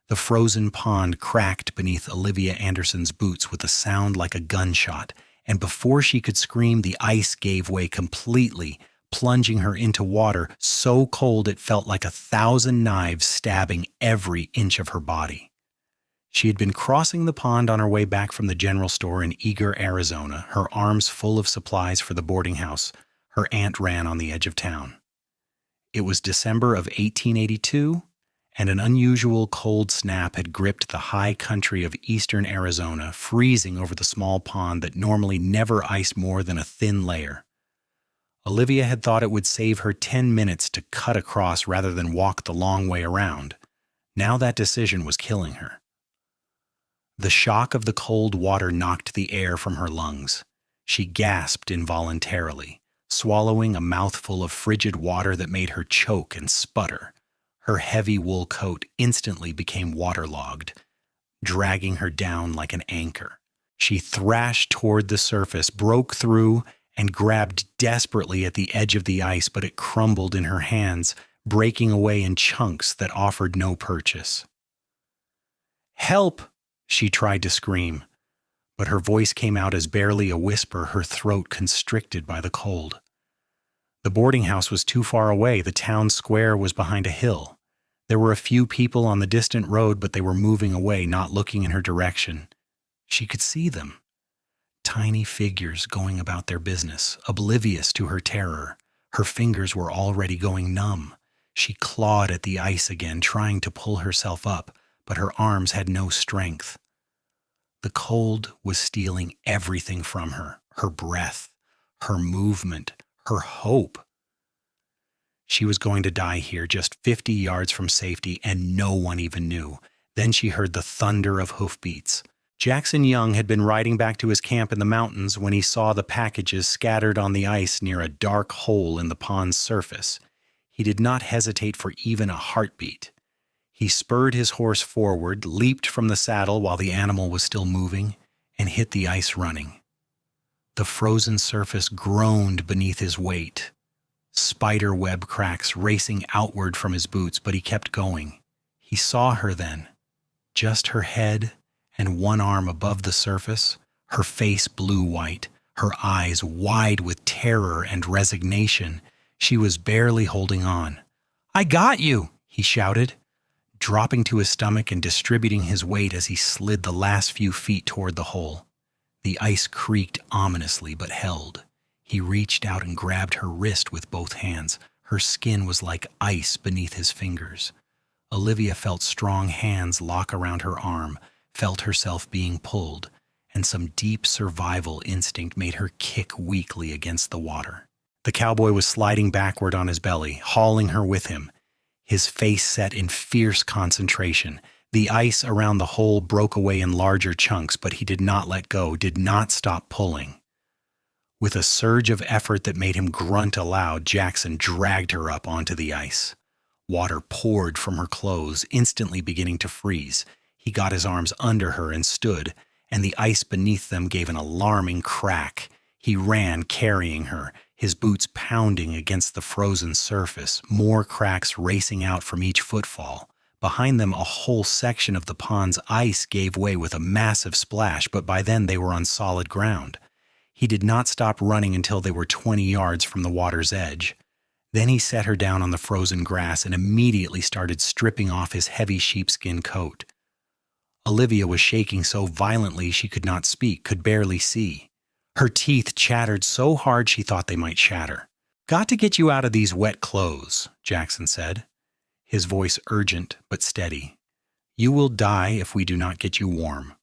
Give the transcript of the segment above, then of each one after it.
The frozen pond cracked beneath Olivia Anderson's boots with a sound like a gunshot, and before she could scream, the ice gave way completely, plunging her into water so cold it felt like 1,000 knives stabbing every inch of her body. She had been crossing the pond on her way back from the general store in Eagar, Arizona, her arms full of supplies for the boarding house her aunt ran on the edge of town. It was December of 1882, and an unusual cold snap had gripped the high country of eastern Arizona, freezing over the small pond that normally never iced more than a thin layer. Olivia had thought it would save her 10 minutes to cut across rather than walk the long way around. Now that decision was killing her. The shock of the cold water knocked the air from her lungs. She gasped involuntarily, swallowing a mouthful of frigid water that made her choke and sputter. Her heavy wool coat instantly became waterlogged, dragging her down like an anchor. She thrashed toward the surface, broke through, and grabbed desperately at the edge of the ice, but it crumbled in her hands, breaking away in chunks that offered no purchase. "Help!" she tried to scream, but her voice came out as barely a whisper, her throat constricted by the cold. The boarding house was too far away. The town square was behind a hill. There were a few people on the distant road, but they were moving away, not looking in her direction. She could see them. Tiny figures going about their business, oblivious to her terror. Her fingers were already going numb. She clawed at the ice again, trying to pull herself up, but her arms had no strength. The cold was stealing everything from her, her breath, her movement, her hope. She was going to die here, just 50 yards from safety, and no one even knew. Then she heard the thunder of hoofbeats. Jackson Young had been riding back to his camp in the mountains when he saw the packages scattered on the ice near a dark hole in the pond's surface. He did not hesitate for even a heartbeat. He spurred his horse forward, leaped from the saddle while the animal was still moving, and hit the ice running. The frozen surface groaned beneath his weight, spider web cracks racing outward from his boots, but he kept going. He saw her then, just her head and one arm above the surface, her face blue-white, her eyes wide with terror and resignation. She was barely holding on. "I got you!" he shouted, dropping to his stomach and distributing his weight as he slid the last few feet toward the hole. The ice creaked ominously but held. He reached out and grabbed her wrist with both hands. Her skin was like ice beneath his fingers. Olivia felt strong hands lock around her arm, felt herself being pulled, and some deep survival instinct made her kick weakly against the water. The cowboy was sliding backward on his belly, hauling her with him, his face set in fierce concentration. The ice around the hole broke away in larger chunks, but he did not let go, did not stop pulling. With a surge of effort that made him grunt aloud, Jackson dragged her up onto the ice. Water poured from her clothes, instantly beginning to freeze. He got his arms under her and stood, and the ice beneath them gave an alarming crack. He ran, carrying her, his boots pounding against the frozen surface, more cracks racing out from each footfall. Behind them, a whole section of the pond's ice gave way with a massive splash, but by then they were on solid ground. He did not stop running until they were 20 yards from the water's edge. Then he set her down on the frozen grass and immediately started stripping off his heavy sheepskin coat. Olivia was shaking so violently she could not speak, could barely see. Her teeth chattered so hard she thought they might shatter. "Got to get you out of these wet clothes," Jackson said, his voice urgent but steady. "You will die if we do not get you warm."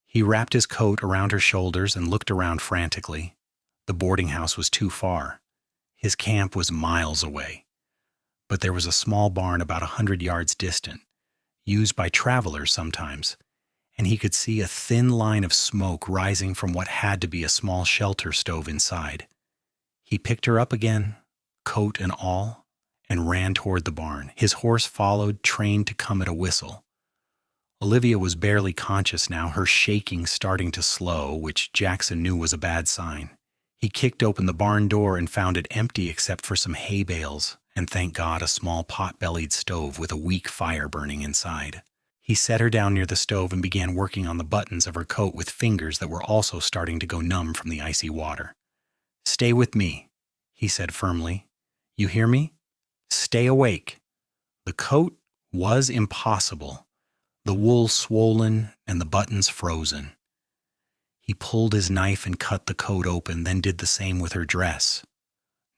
He wrapped his coat around her shoulders and looked around frantically. The boarding house was too far. His camp was miles away. But there was a small barn about 100 yards distant, used by travelers sometimes, and he could see a thin line of smoke rising from what had to be a small shelter stove inside. He picked her up again, coat and all, and ran toward the barn. His horse followed, trained to come at a whistle. Olivia was barely conscious now, her shaking starting to slow, which Jackson knew was a bad sign. He kicked open the barn door and found it empty except for some hay bales, and thank God a small pot-bellied stove with a weak fire burning inside. He set her down near the stove and began working on the buttons of her coat with fingers that were also starting to go numb from the icy water. "Stay with me," he said firmly. "You hear me? Stay awake." The coat was impossible, the wool swollen and the buttons frozen. He pulled his knife and cut the coat open, then did the same with her dress,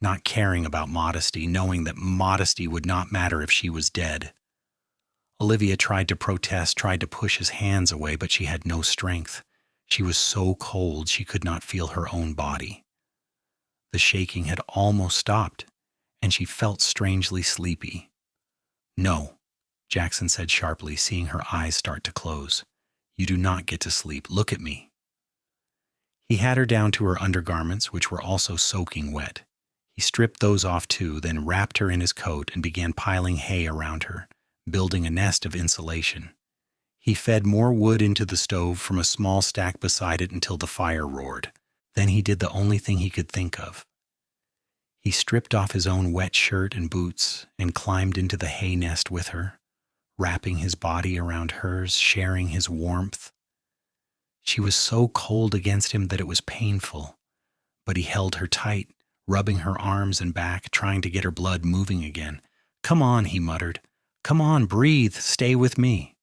not caring about modesty, knowing that modesty would not matter if she was dead. Olivia tried to protest, tried to push his hands away, but she had no strength. She was so cold she could not feel her own body. The shaking had almost stopped, and she felt strangely sleepy. "No," Jackson said sharply, seeing her eyes start to close. "You do not get to sleep. Look at me." He had her down to her undergarments, which were also soaking wet. He stripped those off too, then wrapped her in his coat and began piling hay around her, building a nest of insulation. He fed more wood into the stove from a small stack beside it until the fire roared. Then he did the only thing he could think of. He stripped off his own wet shirt and boots and climbed into the hay nest with her, wrapping his body around hers, sharing his warmth. She was so cold against him that it was painful, but he held her tight, rubbing her arms and back, trying to get her blood moving again. "Come on," he muttered. "Come on, breathe, stay with me."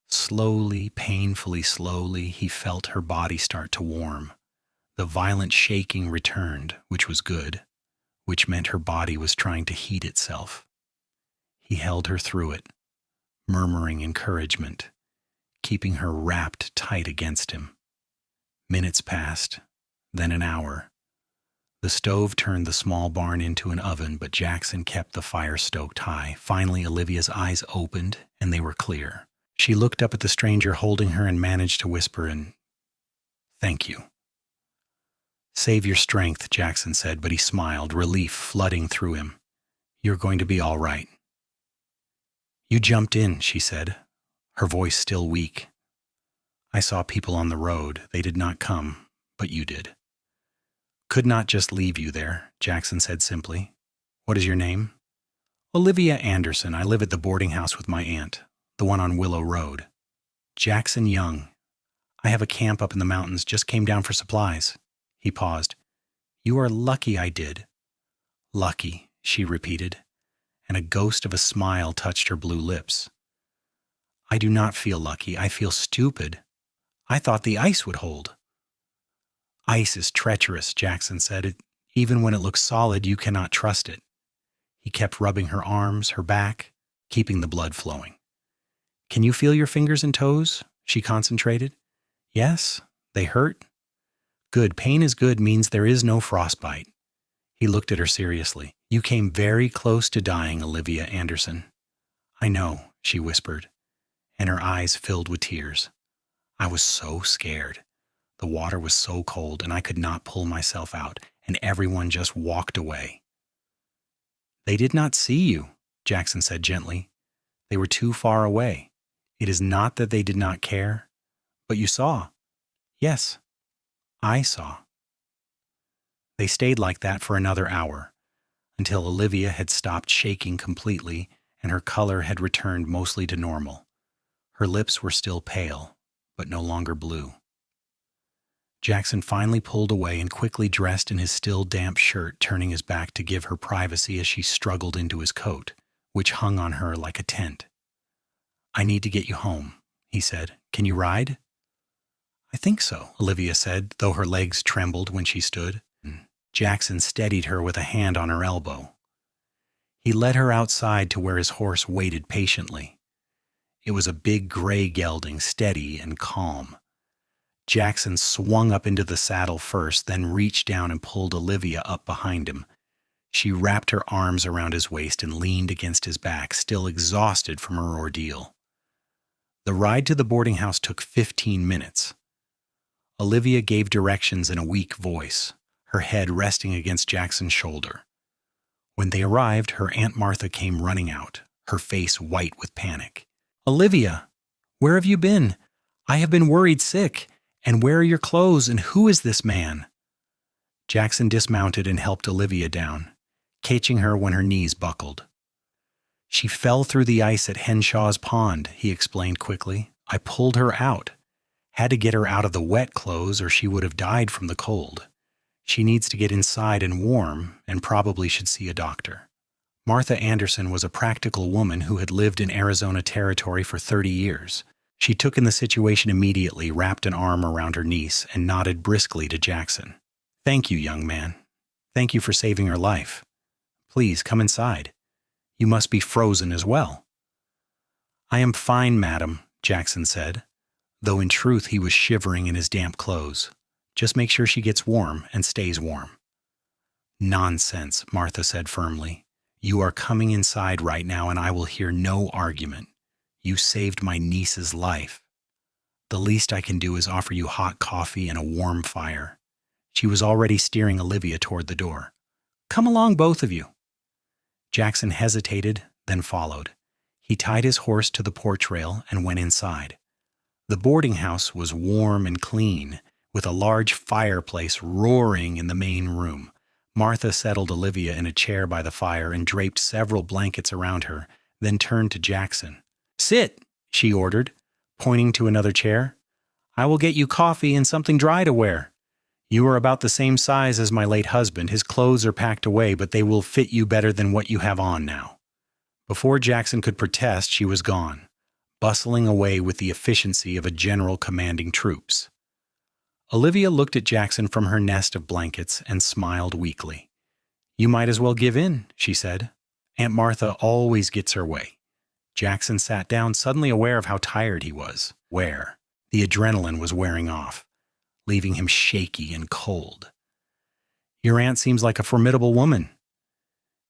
Slowly, painfully slowly, he felt her body start to warm. The violent shaking returned, which was good, which meant her body was trying to heat itself. He held her through it, murmuring encouragement, keeping her wrapped tight against him. Minutes passed, then an hour. The stove turned the small barn into an oven, but Jackson kept the fire stoked high. Finally, Olivia's eyes opened, and they were clear. She looked up at the stranger holding her and managed to whisper "Thank you." "Save your strength," Jackson said, but he smiled, relief flooding through him. "You're going to be all right." "You jumped in," she said, her voice still weak. "I saw people on the road. They did not come, but you did." "Could not just leave you there," Jackson said simply. "What is your name?" "Olivia Anderson. I live at the boarding house with my aunt, the one on Willow Road." "Jackson Young. I have a camp up in the mountains, just came down for supplies." He paused. "You are lucky I did." "Lucky," she repeated, and a ghost of a smile touched her blue lips. "I do not feel lucky. I feel stupid. I thought the ice would hold." "Ice is treacherous," Jackson said. "Even when it looks solid, you cannot trust it." He kept rubbing her arms, her back, keeping the blood flowing. "Can you feel your fingers and toes?" She concentrated. "Yes? They hurt?" "Good. Pain is good means there is no frostbite." He looked at her seriously. "You came very close to dying, Olivia Anderson." "I know," she whispered, and her eyes filled with tears. "I was so scared. The water was so cold, and I could not pull myself out, and everyone just walked away." "They did not see you," Jackson said gently. "They were too far away. It is not that they did not care, but you saw." "Yes, I saw." They stayed like that for another hour, until Olivia had stopped shaking completely and her color had returned mostly to normal. Her lips were still pale, but no longer blue. Jackson finally pulled away and quickly dressed in his still damp shirt, turning his back to give her privacy as she struggled into his coat, which hung on her like a tent. "I need to get you home," he said. "Can you ride?" "I think so," Olivia said, though her legs trembled when she stood. Jackson steadied her with a hand on her elbow. He led her outside to where his horse waited patiently. It was a big gray gelding, steady and calm. Jackson swung up into the saddle first, then reached down and pulled Olivia up behind him. She wrapped her arms around his waist and leaned against his back, still exhausted from her ordeal. The ride to the boarding house took 15 minutes. Olivia gave directions in a weak voice, her head resting against Jackson's shoulder. When they arrived, her Aunt Martha came running out, her face white with panic. "Olivia, where have you been? I have been worried sick. And where are your clothes, and who is this man?" Jackson dismounted and helped Olivia down, catching her when her knees buckled. She fell through the ice at Henshaw's pond, he explained quickly. I pulled her out. Had to get her out of the wet clothes or she would have died from the cold. She needs to get inside and warm and probably should see a doctor. Martha Anderson was a practical woman who had lived in Arizona Territory for 30 years. She took in the situation immediately, wrapped an arm around her niece, and nodded briskly to Jackson. Thank you, young man. Thank you for saving her life. Please come inside. You must be frozen as well. I am fine, madam, Jackson said, though in truth he was shivering in his damp clothes. Just make sure she gets warm and stays warm. Nonsense, Martha said firmly. You are coming inside right now and I will hear no argument. You saved my niece's life. The least I can do is offer you hot coffee and a warm fire. She was already steering Olivia toward the door. Come along, both of you. Jackson hesitated, then followed. He tied his horse to the porch rail and went inside. The boarding house was warm and clean, with a large fireplace roaring in the main room. Martha settled Olivia in a chair by the fire and draped several blankets around her, then turned to Jackson. Sit, she ordered, pointing to another chair. I will get you coffee and something dry to wear. You are about the same size as my late husband. His clothes are packed away, but they will fit you better than what you have on now. Before Jackson could protest, she was gone, bustling away with the efficiency of a general commanding troops. Olivia looked at Jackson from her nest of blankets and smiled weakly. You might as well give in, she said. Aunt Martha always gets her way. Jackson sat down, suddenly aware of how tired he was. The adrenaline was wearing off, leaving him shaky and cold. Your aunt seems like a formidable woman.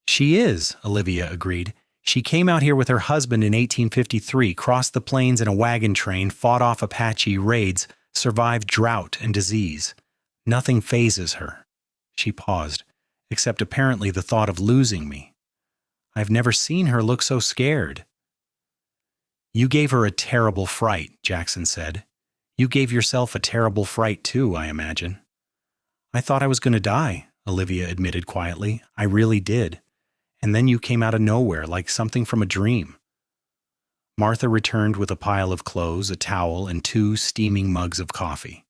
She is, Olivia agreed. She came out here with her husband in 1853, crossed the plains in a wagon train, fought off Apache raids, survived drought and disease. Nothing phases her. She paused, except apparently the thought of losing me. I've never seen her look so scared. You gave her a terrible fright, Jackson said. You gave yourself a terrible fright too, I imagine. I thought I was going to die, Olivia admitted quietly. I really did. And then you came out of nowhere like something from a dream. Martha returned with a pile of clothes, a towel, and 2 steaming mugs of coffee.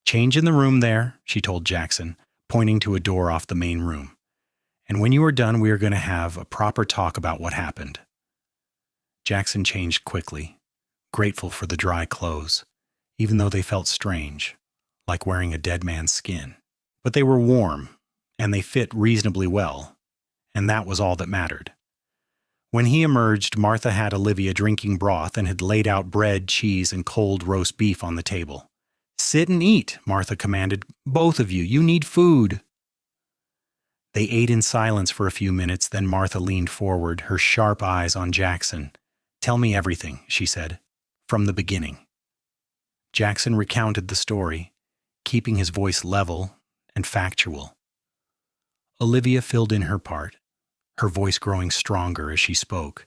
Change in the room there, she told Jackson, pointing to a door off the main room. And when you are done, we are going to have a proper talk about what happened. Jackson changed quickly, grateful for the dry clothes, even though they felt strange, like wearing a dead man's skin. But they were warm, and they fit reasonably well, and that was all that mattered. When he emerged, Martha had Olivia drinking broth and had laid out bread, cheese, and cold roast beef on the table. Sit and eat, Martha commanded. Both of you, you need food. They ate in silence for a few minutes, then Martha leaned forward, her sharp eyes on Jackson. Tell me everything, she said, from the beginning. Jackson recounted the story, keeping his voice level and factual. Olivia filled in her part, her voice growing stronger as she spoke.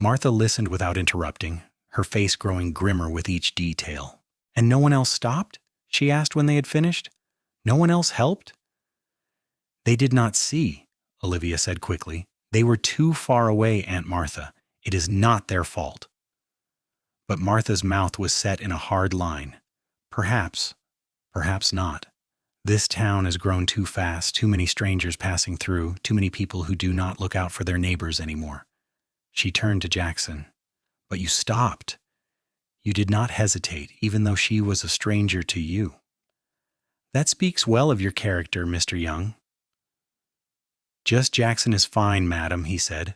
Martha listened without interrupting, her face growing grimmer with each detail. And no one else stopped? She asked when they had finished. No one else helped? They did not see, Olivia said quickly. They were too far away, Aunt Martha. It is not their fault. But Martha's mouth was set in a hard line. Perhaps, perhaps not. This town has grown too fast, too many strangers passing through, too many people who do not look out for their neighbors anymore. She turned to Jackson. But you stopped. You did not hesitate, even though she was a stranger to you. That speaks well of your character, Mr. Young. Just Jackson is fine, madam, he said,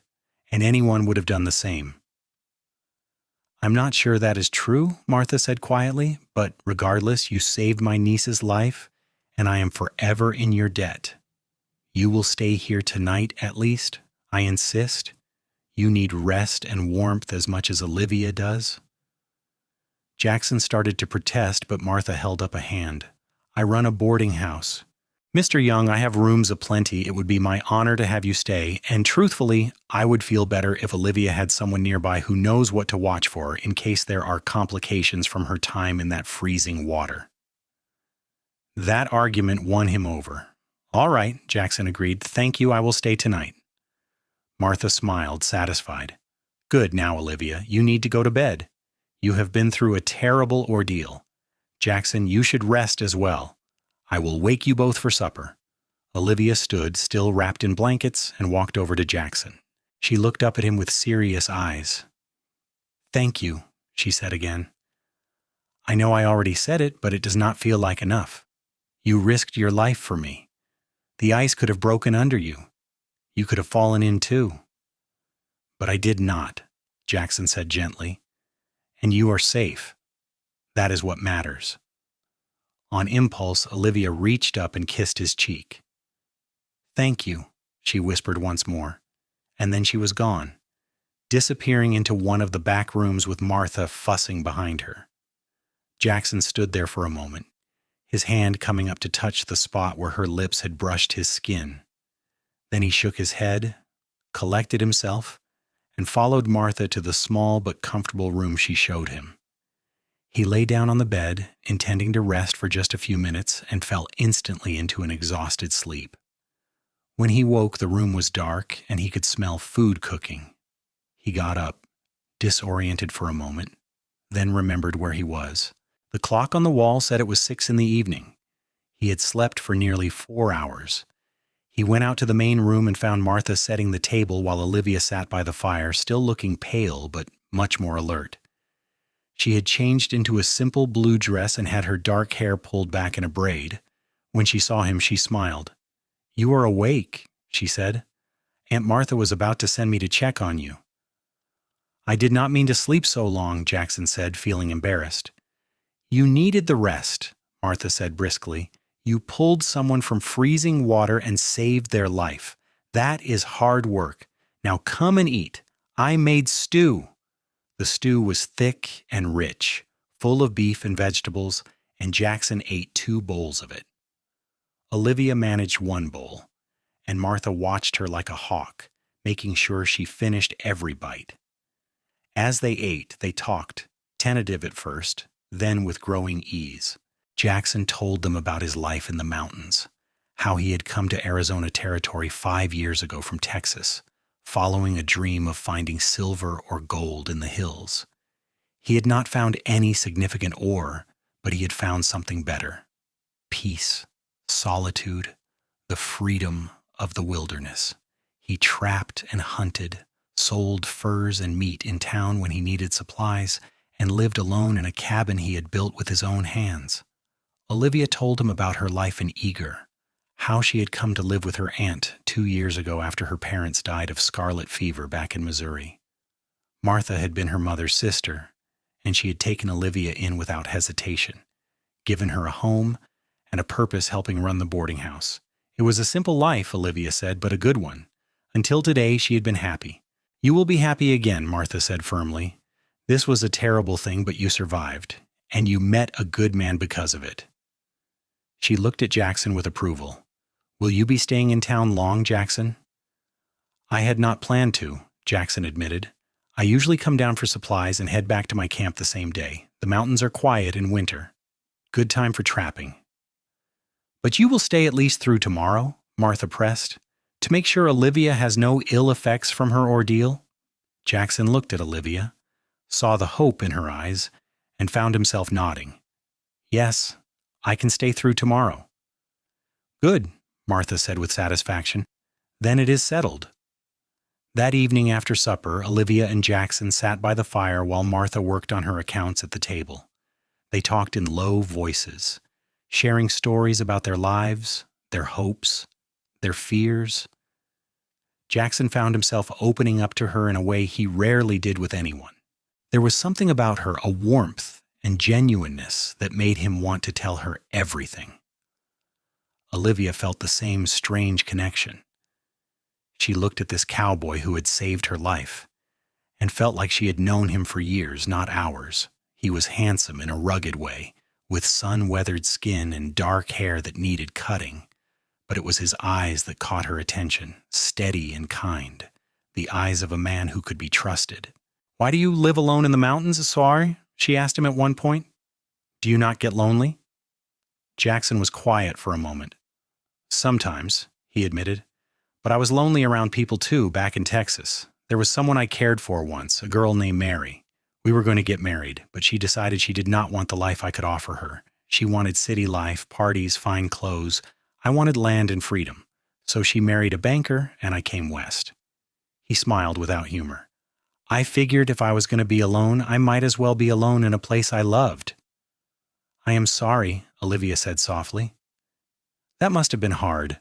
and anyone would have done the same. I'm not sure that is true, Martha said quietly, but regardless, you saved my niece's life, and I am forever in your debt. You will stay here tonight at least, I insist. You need rest and warmth as much as Olivia does. Jackson started to protest, but Martha held up a hand. I run a boarding house. Mr. Young, I have rooms aplenty. It would be my honor to have you stay, and truthfully, I would feel better if Olivia had someone nearby who knows what to watch for in case there are complications from her time in that freezing water. That argument won him over. All right, Jackson agreed. Thank you, I will stay tonight. Martha smiled, satisfied. Good now, Olivia, you need to go to bed. You have been through a terrible ordeal. Jackson, you should rest as well. I will wake you both for supper. Olivia stood, still wrapped in blankets, and walked over to Jackson. She looked up at him with serious eyes. Thank you, she said again. I know I already said it, but it does not feel like enough. You risked your life for me. The ice could have broken under you. You could have fallen in too. But I did not, Jackson said gently. And you are safe. That is what matters. On impulse, Olivia reached up and kissed his cheek. Thank you, she whispered once more, and then she was gone, disappearing into one of the back rooms with Martha fussing behind her. Jackson stood there for a moment, his hand coming up to touch the spot where her lips had brushed his skin. Then he shook his head, collected himself, and followed Martha to the small but comfortable room she showed him. He lay down on the bed, intending to rest for just a few minutes, and fell instantly into an exhausted sleep. When he woke, the room was dark, and he could smell food cooking. He got up, disoriented for a moment, then remembered where he was. The clock on the wall said it was 6 in the evening. He had slept for nearly 4 hours. He went out to the main room and found Martha setting the table while Olivia sat by the fire, still looking pale but much more alert. She had changed into a simple blue dress and had her dark hair pulled back in a braid. When she saw him, she smiled. You are awake, she said. Aunt Martha was about to send me to check on you. I did not mean to sleep so long, Jackson said, feeling embarrassed. You needed the rest, Martha said briskly. You pulled someone from freezing water and saved their life. That is hard work. Now come and eat. I made stew. The stew was thick and rich, full of beef and vegetables, and Jackson ate 2 bowls of it. Olivia managed 1 bowl, and Martha watched her like a hawk, making sure she finished every bite. As they ate, they talked, tentative at first, then with growing ease. Jackson told them about his life in the mountains, how he had come to Arizona Territory 5 years ago from Texas, following a dream of finding silver or gold in the hills. He had not found any significant ore, but he had found something better: peace, solitude, the freedom of the wilderness. He trapped and hunted, sold furs and meat in town when he needed supplies, and lived alone in a cabin he had built with his own hands. Olivia told him about her life in Eagar, how she had come to live with her aunt 2 years ago after her parents died of scarlet fever back in Missouri. Martha had been her mother's sister, and she had taken Olivia in without hesitation, given her a home and a purpose helping run the boarding house. It was a simple life, Olivia said, but a good one. Until today, she had been happy. You will be happy again, Martha said firmly. This was a terrible thing, but you survived, and you met a good man because of it. She looked at Jackson with approval. Will you be staying in town long, Jackson? I had not planned to, Jackson admitted. I usually come down for supplies and head back to my camp the same day. The mountains are quiet in winter. Good time for trapping. But you will stay at least through tomorrow, Martha pressed, to make sure Olivia has no ill effects from her ordeal. Jackson looked at Olivia, saw the hope in her eyes, and found himself nodding. Yes, I can stay through tomorrow. Good, Martha said with satisfaction. Then it is settled. That evening after supper, Olivia and Jackson sat by the fire while Martha worked on her accounts at the table. They talked in low voices, sharing stories about their lives, their hopes, their fears. Jackson found himself opening up to her in a way he rarely did with anyone. There was something about her, a warmth and genuineness that made him want to tell her everything. Olivia felt the same strange connection. She looked at this cowboy who had saved her life and felt like she had known him for years, not hours. He was handsome in a rugged way, with sun-weathered skin and dark hair that needed cutting. But it was his eyes that caught her attention, steady and kind, the eyes of a man who could be trusted. Why do you live alone in the mountains, Aswari? She asked him at one point. Do you not get lonely? Jackson was quiet for a moment. Sometimes, he admitted. But I was lonely around people too, back in Texas. There was someone I cared for once, a girl named Mary. We were going to get married, but she decided she did not want the life I could offer her. She wanted city life, parties, fine clothes. I wanted land and freedom. So she married a banker, and I came west. He smiled without humor. I figured if I was going to be alone, I might as well be alone in a place I loved. I am sorry, Olivia said softly. That must have been hard.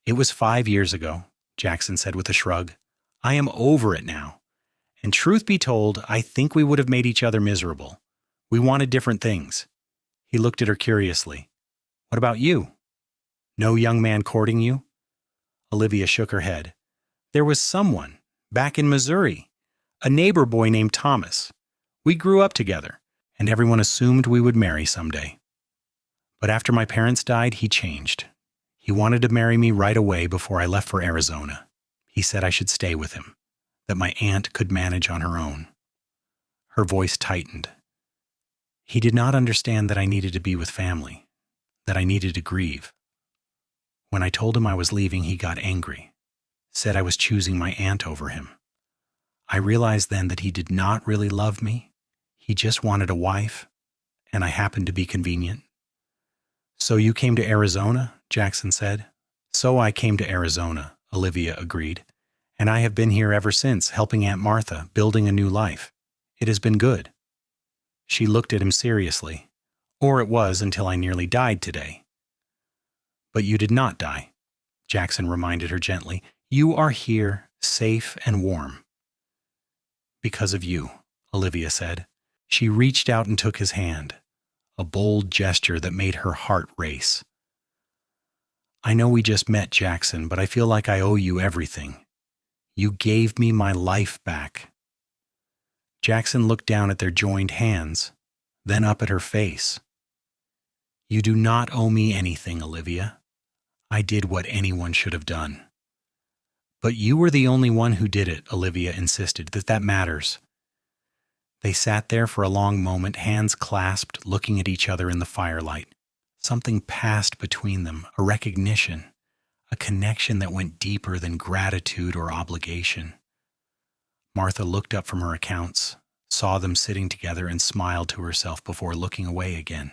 It was 5 years ago, Jackson said with a shrug. I am over it now. And truth be told, I think we would have made each other miserable. We wanted different things. He looked at her curiously. What about you? No young man courting you? Olivia shook her head. There was someone, back in Missouri, a neighbor boy named Thomas. We grew up together, and everyone assumed we would marry someday. But after my parents died, he changed. He wanted to marry me right away before I left for Arizona. He said I should stay with him, that my aunt could manage on her own. Her voice tightened. He did not understand that I needed to be with family, that I needed to grieve. When I told him I was leaving, he got angry, said I was choosing my aunt over him. I realized then that he did not really love me. He just wanted a wife, and I happened to be convenient. So you came to Arizona? Jackson said. So I came to Arizona, Olivia agreed, and I have been here ever since, helping Aunt Martha, building a new life. It has been good. She looked at him seriously. Or it was until I nearly died today. But you did not die, Jackson reminded her gently. You are here, safe and warm. Because of you, Olivia said. She reached out and took his hand, a bold gesture that made her heart race. I know we just met, Jackson, but I feel like I owe you everything. You gave me my life back. Jackson looked down at their joined hands, then up at her face. You do not owe me anything, Olivia. I did what anyone should have done. But you were the only one who did it, Olivia insisted, that matters. They sat there for a long moment, hands clasped, looking at each other in the firelight. Something passed between them, a recognition, a connection that went deeper than gratitude or obligation. Martha looked up from her accounts, saw them sitting together, and smiled to herself before looking away again.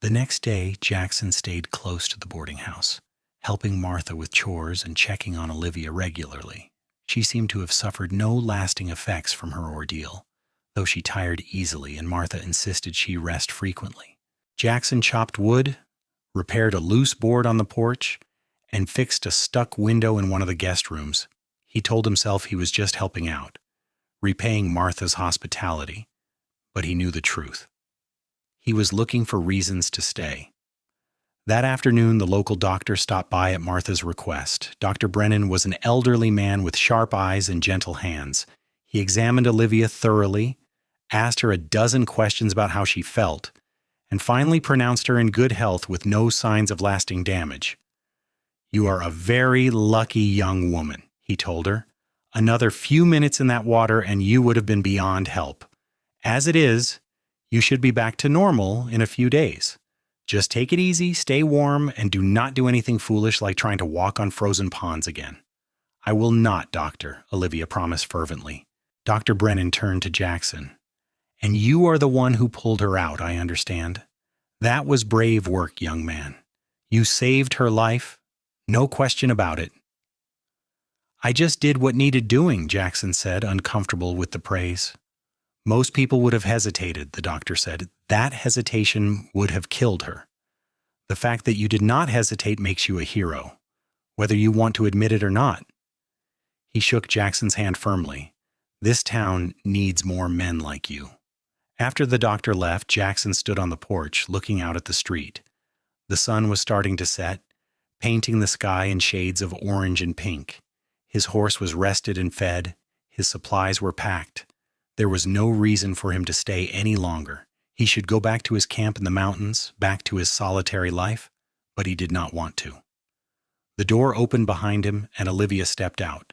The next day, Jackson stayed close to the boarding house, helping Martha with chores and checking on Olivia regularly. She seemed to have suffered no lasting effects from her ordeal, though she tired easily and Martha insisted she rest frequently. Jackson chopped wood, repaired a loose board on the porch, and fixed a stuck window in one of the guest rooms. He told himself he was just helping out, repaying Martha's hospitality, but he knew the truth. He was looking for reasons to stay. That afternoon, the local doctor stopped by at Martha's request. Dr. Brennan was an elderly man with sharp eyes and gentle hands. He examined Olivia thoroughly, asked her a dozen questions about how she felt, and finally pronounced her in good health with no signs of lasting damage. You are a very lucky young woman, he told her. Another few minutes in that water and you would have been beyond help. As it is, you should be back to normal in a few days. Just take it easy, stay warm, and do not do anything foolish like trying to walk on frozen ponds again. I will not, Doctor, Olivia promised fervently. Dr. Brennan turned to Jackson. And you are the one who pulled her out, I understand. That was brave work, young man. You saved her life, no question about it. I just did what needed doing, Jackson said, uncomfortable with the praise. Most people would have hesitated, the doctor said. That hesitation would have killed her. The fact that you did not hesitate makes you a hero, whether you want to admit it or not. He shook Jackson's hand firmly. This town needs more men like you. After the doctor left, Jackson stood on the porch, looking out at the street. The sun was starting to set, painting the sky in shades of orange and pink. His horse was rested and fed. His supplies were packed. There was no reason for him to stay any longer. He should go back to his camp in the mountains, back to his solitary life, but he did not want to. The door opened behind him, and Olivia stepped out,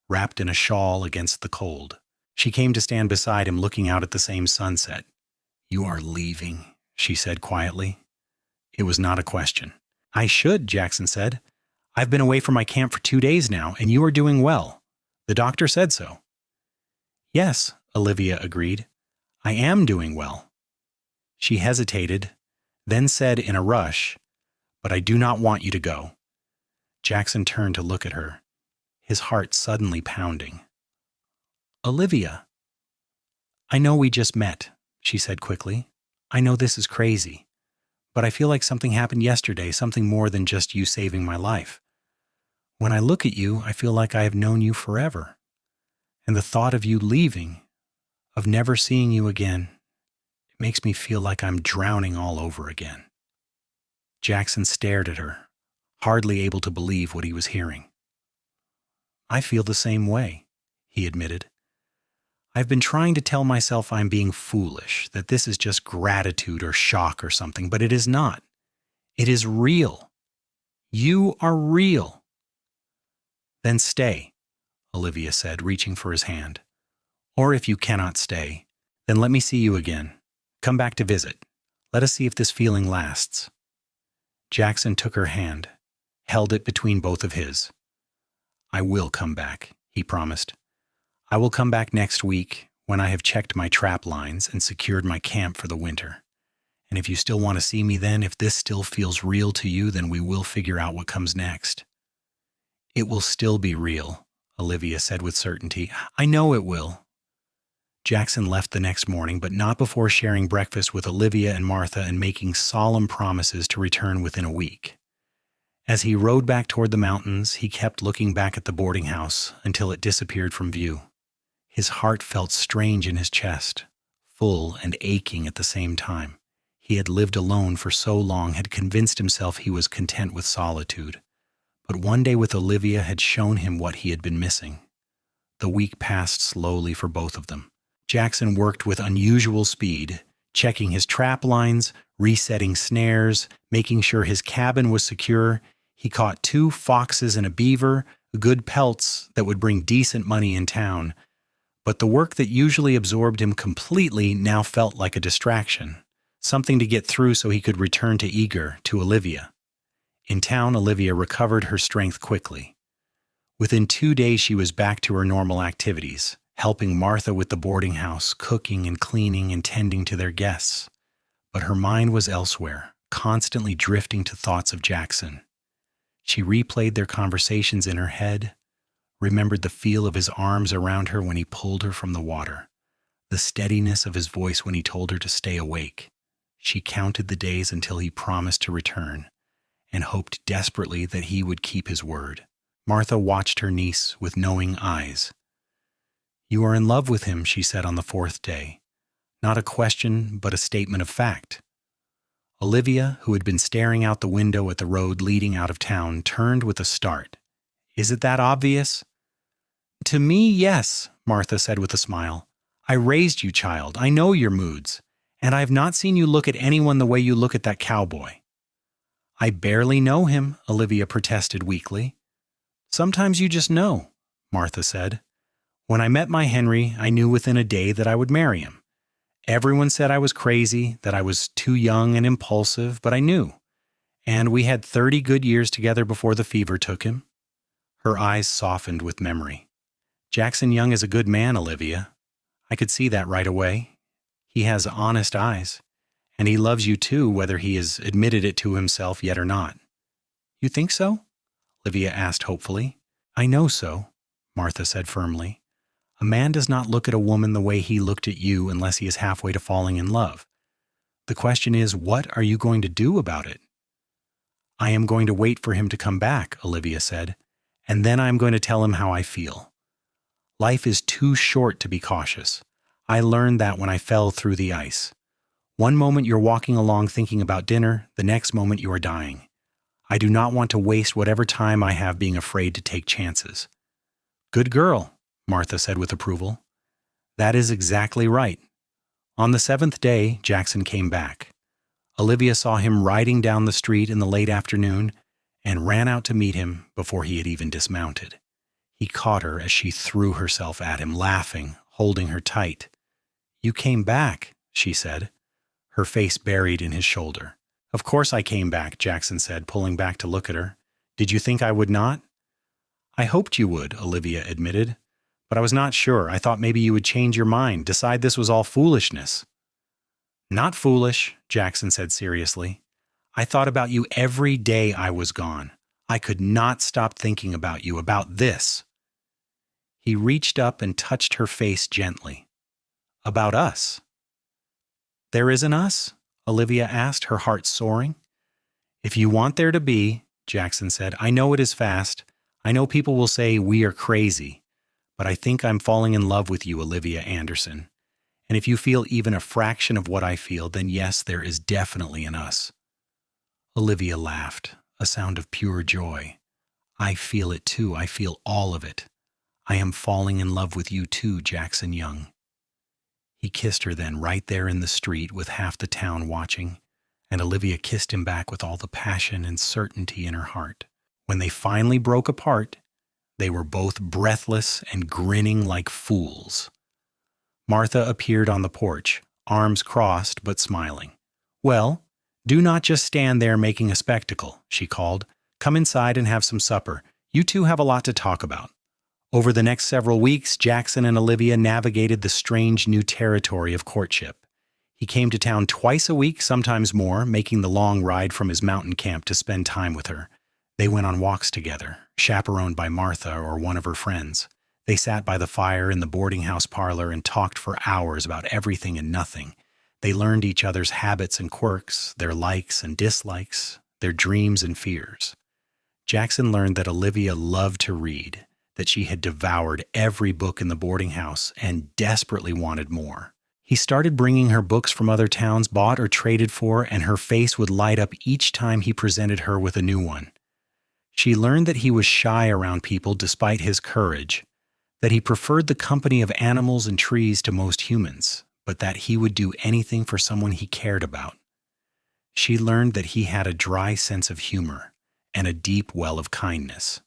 wrapped in a shawl against the cold. She came to stand beside him, looking out at the same sunset. You are leaving, she said quietly. It was not a question. I should, Jackson said. I've been away from my camp for 2 days now, and you are doing well. The doctor said so. Yes, Olivia agreed. I am doing well. She hesitated, then said in a rush, but I do not want you to go. Jackson turned to look at her, his heart suddenly pounding. Olivia. I know we just met, she said quickly. I know this is crazy, but I feel like something happened yesterday, something more than just you saving my life. When I look at you, I feel like I have known you forever. And the thought of you leaving, of never seeing you again, it makes me feel like I'm drowning all over again. Jackson stared at her, hardly able to believe what he was hearing. I feel the same way, he admitted. I've been trying to tell myself I'm being foolish, that this is just gratitude or shock or something, but it is not. It is real. You are real. Then stay, Olivia said, reaching for his hand. Or if you cannot stay, then let me see you again. Come back to visit. Let us see if this feeling lasts. Jackson took her hand, held it between both of his. I will come back, he promised. I will come back next week when I have checked my trap lines and secured my camp for the winter. And if you still want to see me then, if this still feels real to you, then we will figure out what comes next. It will still be real, Olivia said with certainty. I know it will. Jackson left the next morning, but not before sharing breakfast with Olivia and Martha and making solemn promises to return within a week. As he rode back toward the mountains, he kept looking back at the boarding house until it disappeared from view. His heart felt strange in his chest, full and aching at the same time. He had lived alone for so long, had convinced himself he was content with solitude. But one day with Olivia had shown him what he had been missing. The week passed slowly for both of them. Jackson worked with unusual speed, checking his trap lines, resetting snares, making sure his cabin was secure. He caught 2 foxes and a beaver, good pelts that would bring decent money in town. But the work that usually absorbed him completely now felt like a distraction, something to get through so he could return to Eagar, to Olivia. In town, Olivia recovered her strength quickly. Within 2 days, she was back to her normal activities, helping Martha with the boarding house, cooking and cleaning and tending to their guests. But her mind was elsewhere, constantly drifting to thoughts of Jackson. She replayed their conversations in her head, remembered the feel of his arms around her when he pulled her from the water, the steadiness of his voice when he told her to stay awake. She counted the days until he promised to return, and hoped desperately that he would keep his word. Martha watched her niece with knowing eyes. You are in love with him, she said on the 4th day. Not a question, but a statement of fact. Olivia, who had been staring out the window at the road leading out of town, turned with a start. Is it that obvious? To me, yes, Martha said with a smile. I raised you, child. I know your moods. And I have not seen you look at anyone the way you look at that cowboy. I barely know him, Olivia protested weakly. Sometimes you just know, Martha said. When I met my Henry, I knew within a day that I would marry him. Everyone said I was crazy, that I was too young and impulsive, but I knew. And we had 30 good years together before the fever took him. Her eyes softened with memory. Jackson Young is a good man, Olivia. I could see that right away. He has honest eyes. And he loves you too, whether he has admitted it to himself yet or not. You think so? Olivia asked hopefully. I know so, Martha said firmly. A man does not look at a woman the way he looked at you unless he is halfway to falling in love. The question is, what are you going to do about it? I am going to wait for him to come back, Olivia said, and then I am going to tell him how I feel. Life is too short to be cautious. I learned that when I fell through the ice. One moment you're walking along thinking about dinner, the next moment you are dying. I do not want to waste whatever time I have being afraid to take chances. Good girl, Martha said with approval. That is exactly right. On the 7th day, Jackson came back. Olivia saw him riding down the street in the late afternoon and ran out to meet him before he had even dismounted. He caught her as she threw herself at him, laughing, holding her tight. You came back, she said, her face buried in his shoulder. Of course I came back, Jackson said, pulling back to look at her. Did you think I would not? I hoped you would, Olivia admitted. But I was not sure. I thought maybe you would change your mind, decide this was all foolishness. Not foolish, Jackson said seriously. I thought about you every day I was gone. I could not stop thinking about you, about this. He reached up and touched her face gently. About us. There is an us? Olivia asked, her heart soaring. If you want there to be, Jackson said, I know it is fast. I know people will say we are crazy. But I think I'm falling in love with you, Olivia Anderson. And if you feel even a fraction of what I feel, then yes, there is definitely an us. Olivia laughed, a sound of pure joy. I feel it too. I feel all of it. I am falling in love with you too, Jackson Young. He kissed her then right there in the street with half the town watching, and Olivia kissed him back with all the passion and certainty in her heart. When they finally broke apart, they were both breathless and grinning like fools. Martha appeared on the porch, arms crossed but smiling. Well, do not just stand there making a spectacle, she called. Come inside and have some supper. You two have a lot to talk about. Over the next several weeks, Jackson and Olivia navigated the strange new territory of courtship. He came to town twice a week, sometimes more, making the long ride from his mountain camp to spend time with her. They went on walks together, chaperoned by Martha or one of her friends. They sat by the fire in the boarding house parlor and talked for hours about everything and nothing. They learned each other's habits and quirks, their likes and dislikes, their dreams and fears. Jackson learned that Olivia loved to read, that she had devoured every book in the boarding house and desperately wanted more. He started bringing her books from other towns bought or traded for, and her face would light up each time he presented her with a new one. She learned that he was shy around people despite his courage, that he preferred the company of animals and trees to most humans, but that he would do anything for someone he cared about. She learned that he had a dry sense of humor and a deep well of kindness.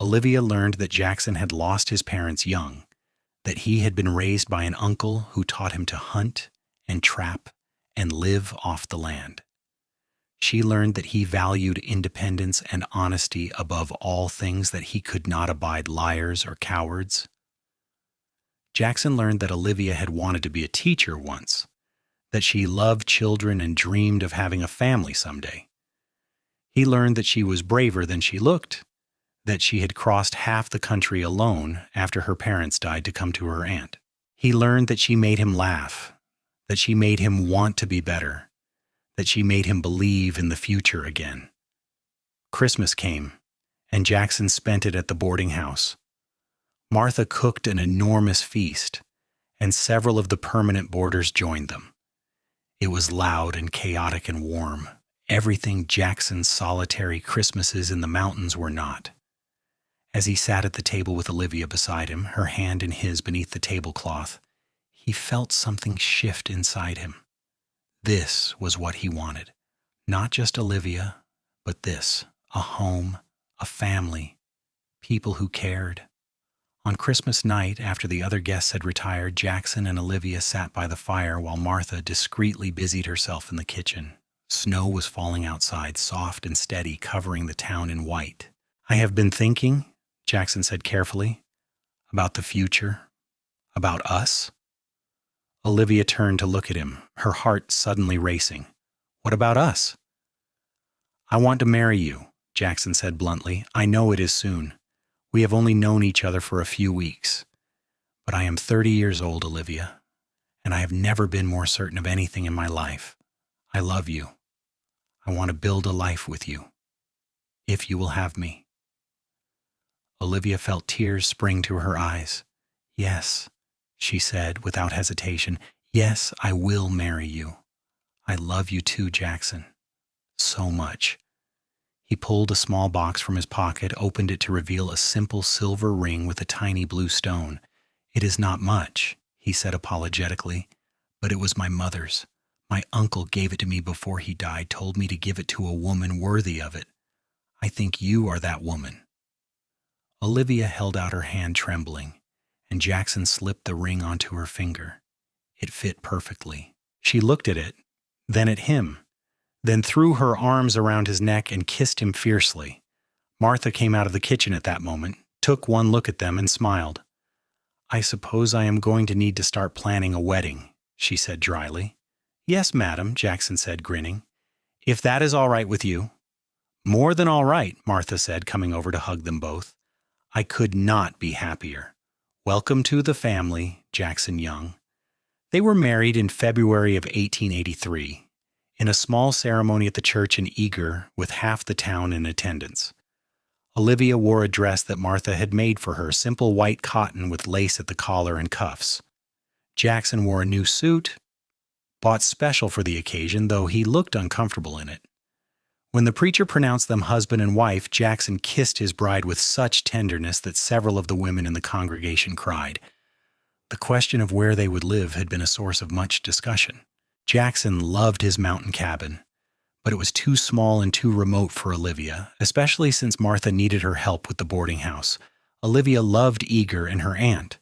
Olivia learned that Jackson had lost his parents young, that he had been raised by an uncle who taught him to hunt and trap and live off the land. She learned that he valued independence and honesty above all things, that he could not abide liars or cowards. Jackson learned that Olivia had wanted to be a teacher once, that she loved children and dreamed of having a family someday. He learned that she was braver than she looked, that she had crossed half the country alone after her parents died to come to her aunt. He learned that she made him laugh, that she made him want to be better, that she made him believe in the future again. Christmas came, and Jackson spent it at the boarding house. Martha cooked an enormous feast, and several of the permanent boarders joined them. It was loud and chaotic and warm, everything Jackson's solitary Christmases in the mountains were not. As he sat at the table with Olivia beside him, her hand in his beneath the tablecloth, he felt something shift inside him. This was what he wanted. Not just Olivia, but this, a home, a family, people who cared. On Christmas night, after the other guests had retired, Jackson and Olivia sat by the fire while Martha discreetly busied herself in the kitchen. Snow was falling outside, soft and steady, covering the town in white. I have been thinking, Jackson said carefully, about the future, about us. Olivia turned to look at him, her heart suddenly racing. What about us? I want to marry you, Jackson said bluntly. I know it is soon. We have only known each other for a few weeks. But I am 30 years old, Olivia, and I have never been more certain of anything in my life. I love you. I want to build a life with you, if you will have me. Olivia felt tears spring to her eyes. Yes, she said without hesitation. Yes, I will marry you. I love you too, Jackson. So much. He pulled a small box from his pocket, opened it to reveal a simple silver ring with a tiny blue stone. It is not much, he said apologetically, but it was my mother's. My uncle gave it to me before he died, told me to give it to a woman worthy of it. I think you are that woman. Olivia held out her hand trembling, and Jackson slipped the ring onto her finger. It fit perfectly. She looked at it, then at him, then threw her arms around his neck and kissed him fiercely. Martha came out of the kitchen at that moment, took one look at them, and smiled. "I suppose I am going to need to start planning a wedding," she said dryly. "Yes, madam," Jackson said, grinning. "If that is all right with you." "More than all right," Martha said, coming over to hug them both. "I could not be happier. Welcome to the family, Jackson Young." They were married in February of 1883, in a small ceremony at the church in Eagar with half the town in attendance. Olivia wore a dress that Martha had made for her, simple white cotton with lace at the collar and cuffs. Jackson wore a new suit, bought special for the occasion, though he looked uncomfortable in it. When the preacher pronounced them husband and wife, Jackson kissed his bride with such tenderness that several of the women in the congregation cried. The question of where they would live had been a source of much discussion. Jackson loved his mountain cabin, but it was too small and too remote for Olivia, especially since Martha needed her help with the boarding house. Olivia loved Eagar and her aunt,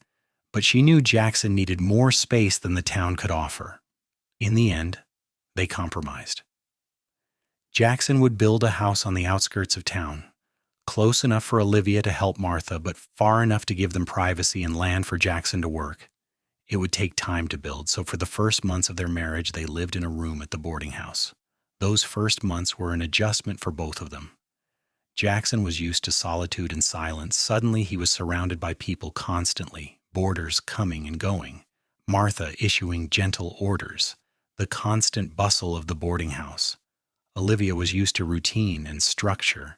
but she knew Jackson needed more space than the town could offer. In the end, they compromised. Jackson would build a house on the outskirts of town, close enough for Olivia to help Martha, but far enough to give them privacy and land for Jackson to work. It would take time to build, so for the first months of their marriage, they lived in a room at the boarding house. Those first months were an adjustment for both of them. Jackson was used to solitude and silence. Suddenly, he was surrounded by people constantly, boarders coming and going, Martha issuing gentle orders, the constant bustle of the boarding house. Olivia was used to routine and structure.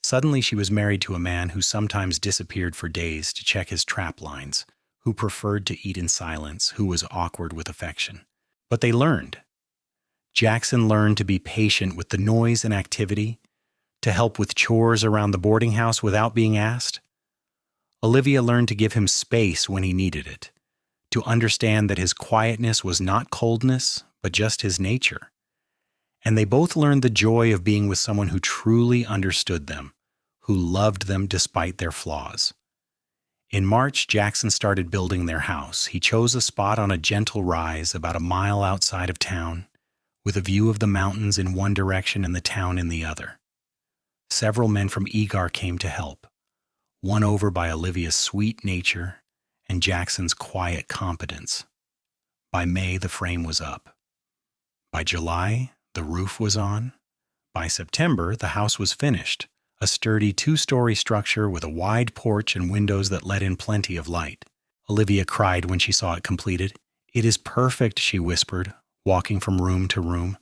Suddenly she was married to a man who sometimes disappeared for days to check his trap lines, who preferred to eat in silence, who was awkward with affection. But they learned. Jackson learned to be patient with the noise and activity, to help with chores around the boarding house without being asked. Olivia learned to give him space when he needed it, to understand that his quietness was not coldness, but just his nature. And they both learned the joy of being with someone who truly understood them, who loved them despite their flaws. In March, Jackson started building their house. He chose a spot on a gentle rise about a mile outside of town, with a view of the mountains in one direction and the town in the other. Several men from Eagar came to help, won over by Olivia's sweet nature and Jackson's quiet competence. By May, the frame was up. By July, the roof was on. By September, the house was finished, a sturdy 2-story structure with a wide porch and windows that let in plenty of light. Olivia cried when she saw it completed. "It is perfect," she whispered, walking from room to room.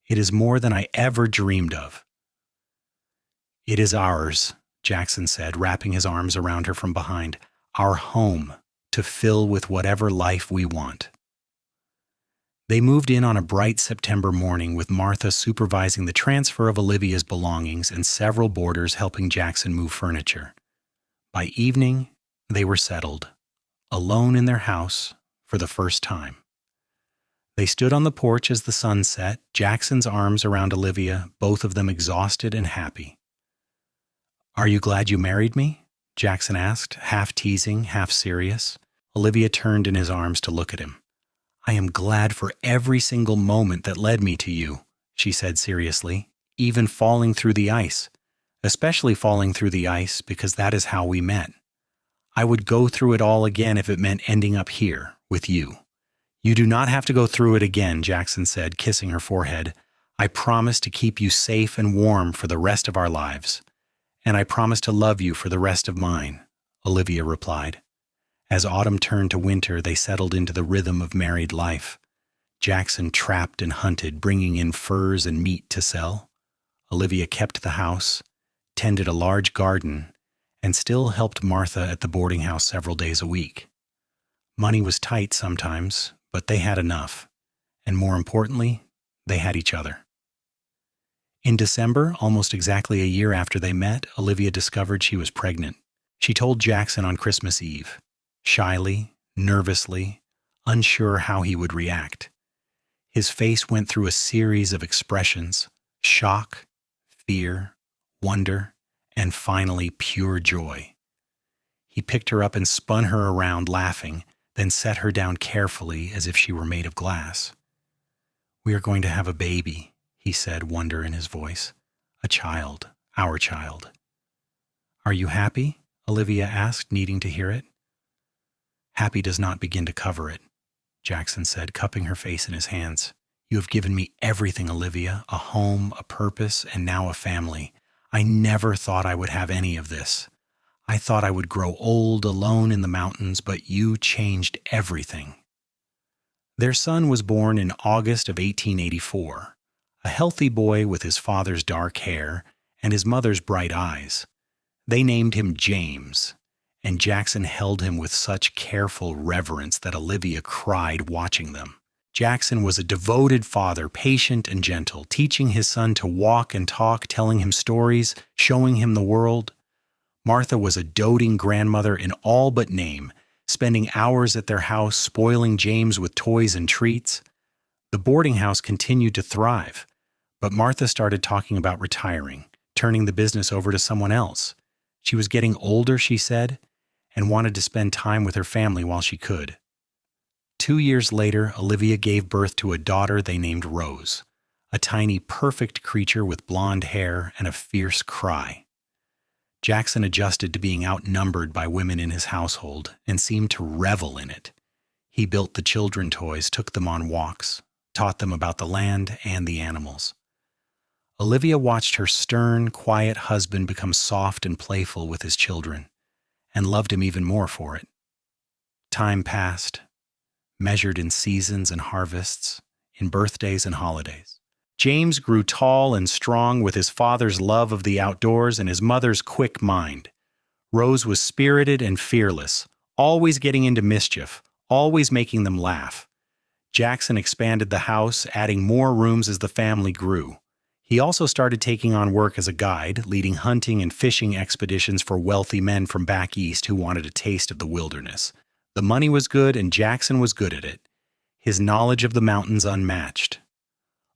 "It is more than I ever dreamed of." "It is ours," Jackson said, wrapping his arms around her from behind. "Our home, to fill with whatever life we want." They moved in on a bright September morning, with Martha supervising the transfer of Olivia's belongings and several boarders helping Jackson move furniture. By evening, they were settled, alone in their house for the first time. They stood on the porch as the sun set, Jackson's arms around Olivia, both of them exhausted and happy. "Are you glad you married me?" Jackson asked, half teasing, half serious. Olivia turned in his arms to look at him. "I am glad for every single moment that led me to you," she said seriously, "even falling through the ice, especially falling through the ice because that is how we met. I would go through it all again if it meant ending up here with you." "You do not have to go through it again," Jackson said, kissing her forehead. "I promise to keep you safe and warm for the rest of our lives. And I promise to love you for the rest of mine," Olivia replied. As autumn turned to winter, they settled into the rhythm of married life. Jackson trapped and hunted, bringing in furs and meat to sell. Olivia kept the house, tended a large garden, and still helped Martha at the boarding house several days a week. Money was tight sometimes, but they had enough. And more importantly, they had each other. In December, almost exactly a year after they met, Olivia discovered she was pregnant. She told Jackson on Christmas Eve, shyly, nervously, unsure how he would react. His face went through a series of expressions: shock, fear, wonder, and finally pure joy. He picked her up and spun her around, laughing, then set her down carefully as if she were made of glass. "We are going to have a baby," he said, wonder in his voice. A child, our child. Are you happy? Olivia asked, needing to hear it. Happy does not begin to cover it, Jackson said, cupping her face in his hands. You have given me everything, Olivia, a home, a purpose, and now a family. I never thought I would have any of this. I thought I would grow old alone in the mountains, but you changed everything. Their son was born in August of 1884, a healthy boy with his father's dark hair and his mother's bright eyes. They named him James, and Jackson held him with such careful reverence that Olivia cried watching them. Jackson was a devoted father, patient and gentle, teaching his son to walk and talk, telling him stories, showing him the world. Martha was a doting grandmother in all but name, spending hours at their house, spoiling James with toys and treats. The boarding house continued to thrive, but Martha started talking about retiring, turning the business over to someone else. She was getting older, she said, and wanted to spend time with her family while she could. 2 years later, Olivia gave birth to a daughter they named Rose, a tiny, perfect creature with blonde hair and a fierce cry. Jackson adjusted to being outnumbered by women in his household and seemed to revel in it. He built the children toys, took them on walks, taught them about the land and the animals. Olivia watched her stern, quiet husband become soft and playful with his children, and loved him even more for it. Time passed, measured in seasons and harvests, in birthdays and holidays. James grew tall and strong with his father's love of the outdoors and his mother's quick mind. Rose was spirited and fearless, always getting into mischief, always making them laugh. Jackson expanded the house, adding more rooms as the family grew. He also started taking on work as a guide, leading hunting and fishing expeditions for wealthy men from back east who wanted a taste of the wilderness. The money was good and Jackson was good at it. His knowledge of the mountains unmatched.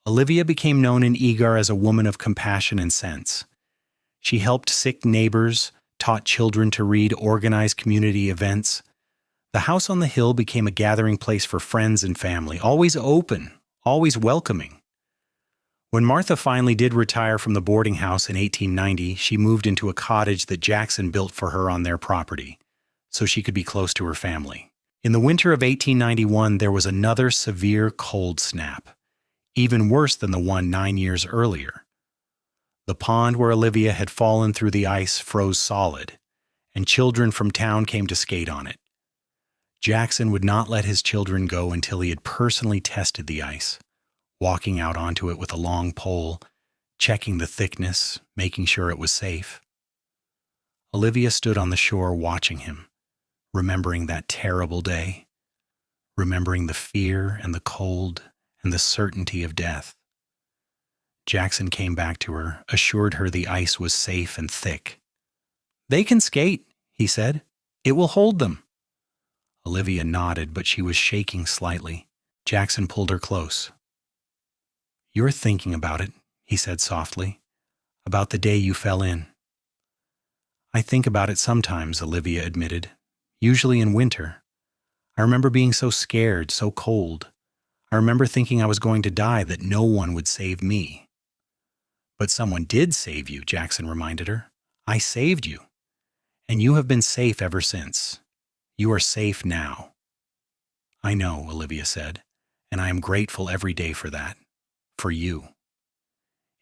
Olivia became known in Eagar as a woman of compassion and sense. She helped sick neighbors, taught children to read, organized community events. The house on the hill became a gathering place for friends and family, always open, always welcoming. When Martha finally did retire from the boarding house in 1890, she moved into a cottage that Jackson built for her on their property, so she could be close to her family. In the winter of 1891, there was another severe cold snap, even worse than the one 9 years earlier. The pond where Olivia had fallen through the ice froze solid, and children from town came to skate on it. Jackson would not let his children go until he had personally tested the ice, walking out onto it with a long pole, checking the thickness, making sure it was safe. Olivia stood on the shore watching him, remembering that terrible day, remembering the fear and the cold and the certainty of death. Jackson came back to her, assured her the ice was safe and thick. "They can skate," he said. "It will hold them." Olivia nodded, but she was shaking slightly. Jackson pulled her close. "You're thinking about it," he said softly, "about the day you fell in." "I think about it sometimes," Olivia admitted, "usually in winter. I remember being so scared, so cold. I remember thinking I was going to die, that no one would save me." "But someone did save you," Jackson reminded her. "I saved you. And you have been safe ever since. You are safe now." "I know," Olivia said, "and I am grateful every day for that. For you.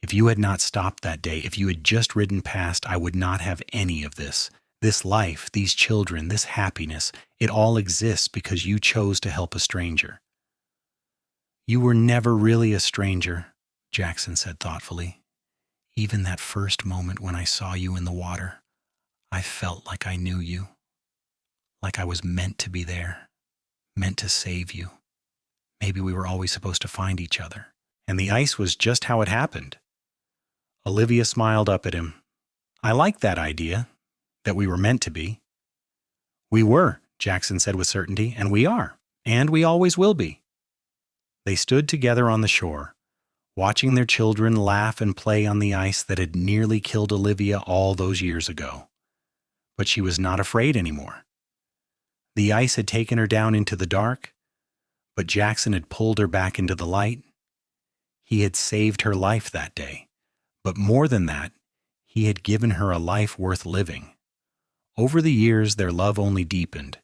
If you had not stopped that day, if you had just ridden past, I would not have any of this. This life, these children, this happiness, it all exists because you chose to help a stranger." "You were never really a stranger," Jackson said thoughtfully. "Even that first moment when I saw you in the water, I felt like I knew you. Like I was meant to be there, meant to save you. Maybe we were always supposed to find each other. And the ice was just how it happened." Olivia smiled up at him. "I like that idea, that we were meant to be." "We were," Jackson said with certainty, "and we are, and we always will be." They stood together on the shore, watching their children laugh and play on the ice that had nearly killed Olivia all those years ago. But she was not afraid anymore. The ice had taken her down into the dark, but Jackson had pulled her back into the light. He had saved her life that day. But more than that, he had given her a life worth living. Over the years, their love only deepened.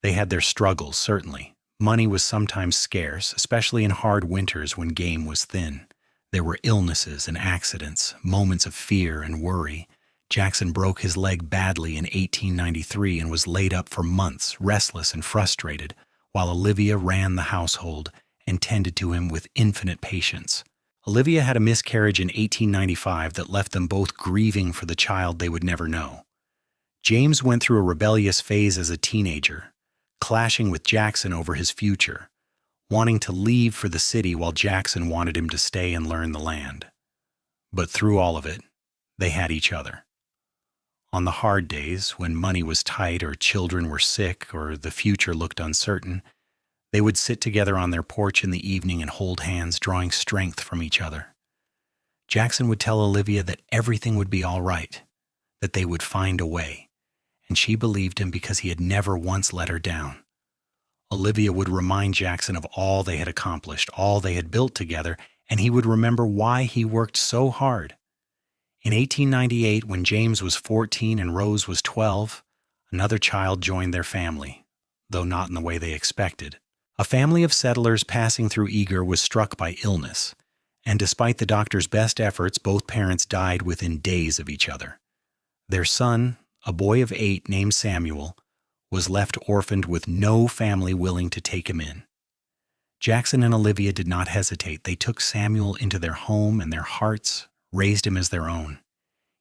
They had their struggles, certainly. Money was sometimes scarce, especially in hard winters when game was thin. There were illnesses and accidents, moments of fear and worry. Jackson broke his leg badly in 1893 and was laid up for months, restless and frustrated, while Olivia ran the household and tended to him with infinite patience. Olivia had a miscarriage in 1895 that left them both grieving for the child they would never know. James went through a rebellious phase as a teenager, clashing with Jackson over his future, wanting to leave for the city while Jackson wanted him to stay and learn the land. But through all of it, they had each other. On the hard days, when money was tight or children were sick or the future looked uncertain, they would sit together on their porch in the evening and hold hands, drawing strength from each other. Jackson would tell Olivia that everything would be all right, that they would find a way, and she believed him because he had never once let her down. Olivia would remind Jackson of all they had accomplished, all they had built together, and he would remember why he worked so hard. In 1898, when James was 14 and Rose was 12, another child joined their family, though not in the way they expected. A family of settlers passing through Eagar was struck by illness, and despite the doctor's best efforts, both parents died within days of each other. Their son, a boy of 8 named Samuel, was left orphaned with no family willing to take him in. Jackson and Olivia did not hesitate. They took Samuel into their home and their hearts, raised him as their own.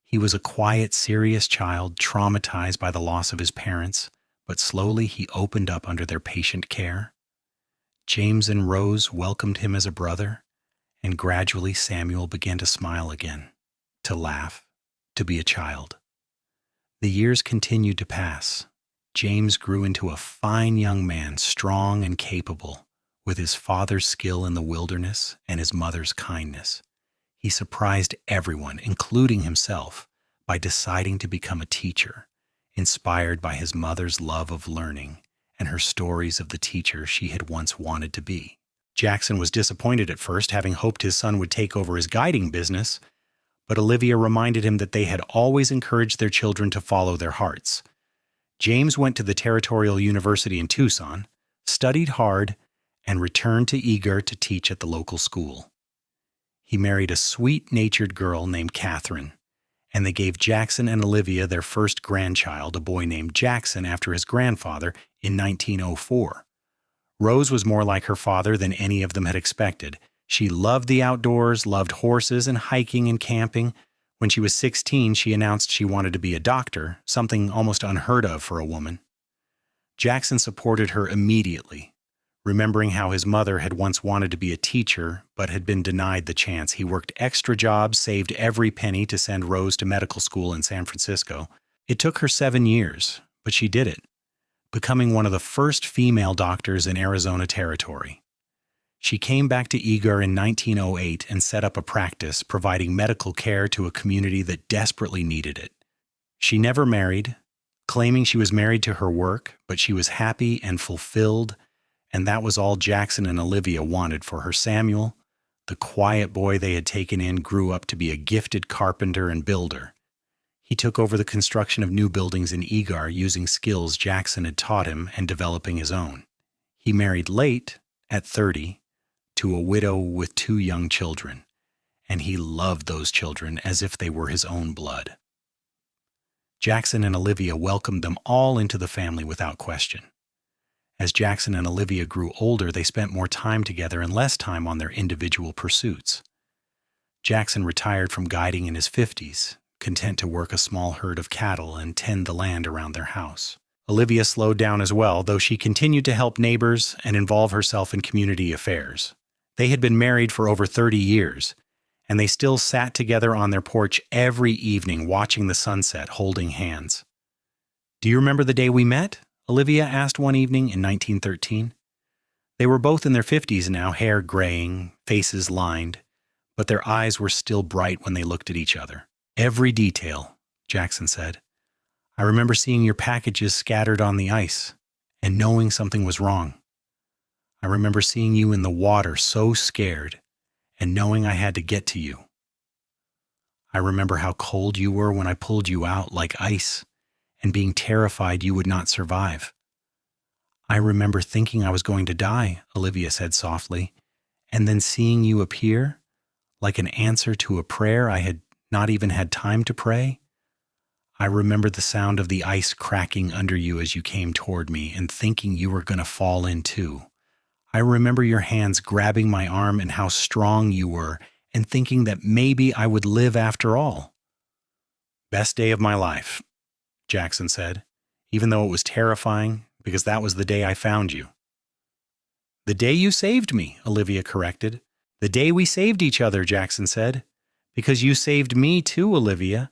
He was a quiet, serious child, traumatized by the loss of his parents, but slowly he opened up under their patient care. James and Rose welcomed him as a brother, and gradually Samuel began to smile again, to laugh, to be a child. The years continued to pass. James grew into a fine young man, strong and capable, with his father's skill in the wilderness and his mother's kindness. He surprised everyone, including himself, by deciding to become a teacher, inspired by his mother's love of learning and her stories of the teacher she had once wanted to be. Jackson was disappointed at first, having hoped his son would take over his guiding business, but Olivia reminded him that they had always encouraged their children to follow their hearts. James went to the Territorial University in Tucson, studied hard, and returned to Eagar to teach at the local school. He married a sweet-natured girl named Catherine, and they gave Jackson and Olivia their first grandchild, a boy named Jackson after his grandfather, in 1904. Rose was more like her father than any of them had expected. She loved the outdoors, loved horses and hiking and camping. When she was 16, she announced she wanted to be a doctor, something almost unheard of for a woman. Jackson supported her immediately. Remembering how his mother had once wanted to be a teacher but had been denied the chance, he worked extra jobs, saved every penny to send Rose to medical school in San Francisco. It took her 7 years, but she did it, becoming one of the first female doctors in Arizona Territory. She came back to Eagar in 1908 and set up a practice, providing medical care to a community that desperately needed it. She never married, claiming she was married to her work, but she was happy and fulfilled, and that was all Jackson and Olivia wanted for her. Samuel, the quiet boy they had taken in, grew up to be a gifted carpenter and builder. He took over the construction of new buildings in Eagar using skills Jackson had taught him and developing his own. He married late, at 30, to a widow with 2 young children, and he loved those children as if they were his own blood. Jackson and Olivia welcomed them all into the family without question. As Jackson and Olivia grew older, they spent more time together and less time on their individual pursuits. Jackson retired from guiding in his 50s, content to work a small herd of cattle and tend the land around their house. Olivia slowed down as well, though she continued to help neighbors and involve herself in community affairs. They had been married for over 30 years, and they still sat together on their porch every evening watching the sunset, holding hands. "Do you remember the day we met?" Olivia asked one evening in 1913. They were both in their 50s now, hair graying, faces lined, but their eyes were still bright when they looked at each other. "Every detail," Jackson said. "I remember seeing your packages scattered on the ice and knowing something was wrong. I remember seeing you in the water so scared and knowing I had to get to you. I remember how cold you were when I pulled you out like ice, and being terrified you would not survive. I remember thinking I was going to die, Olivia said softly, and then seeing you appear, like an answer to a prayer I had not even had time to pray. I remember the sound of the ice cracking under you as you came toward me and thinking you were going to fall in too. I remember your hands grabbing my arm and how strong you were and thinking that maybe I would live after all. Best day of my life, Jackson said, even though it was terrifying because that was the day I found you. The day you saved me, Olivia corrected. The day we saved each other, Jackson said. Because you saved me too, Olivia.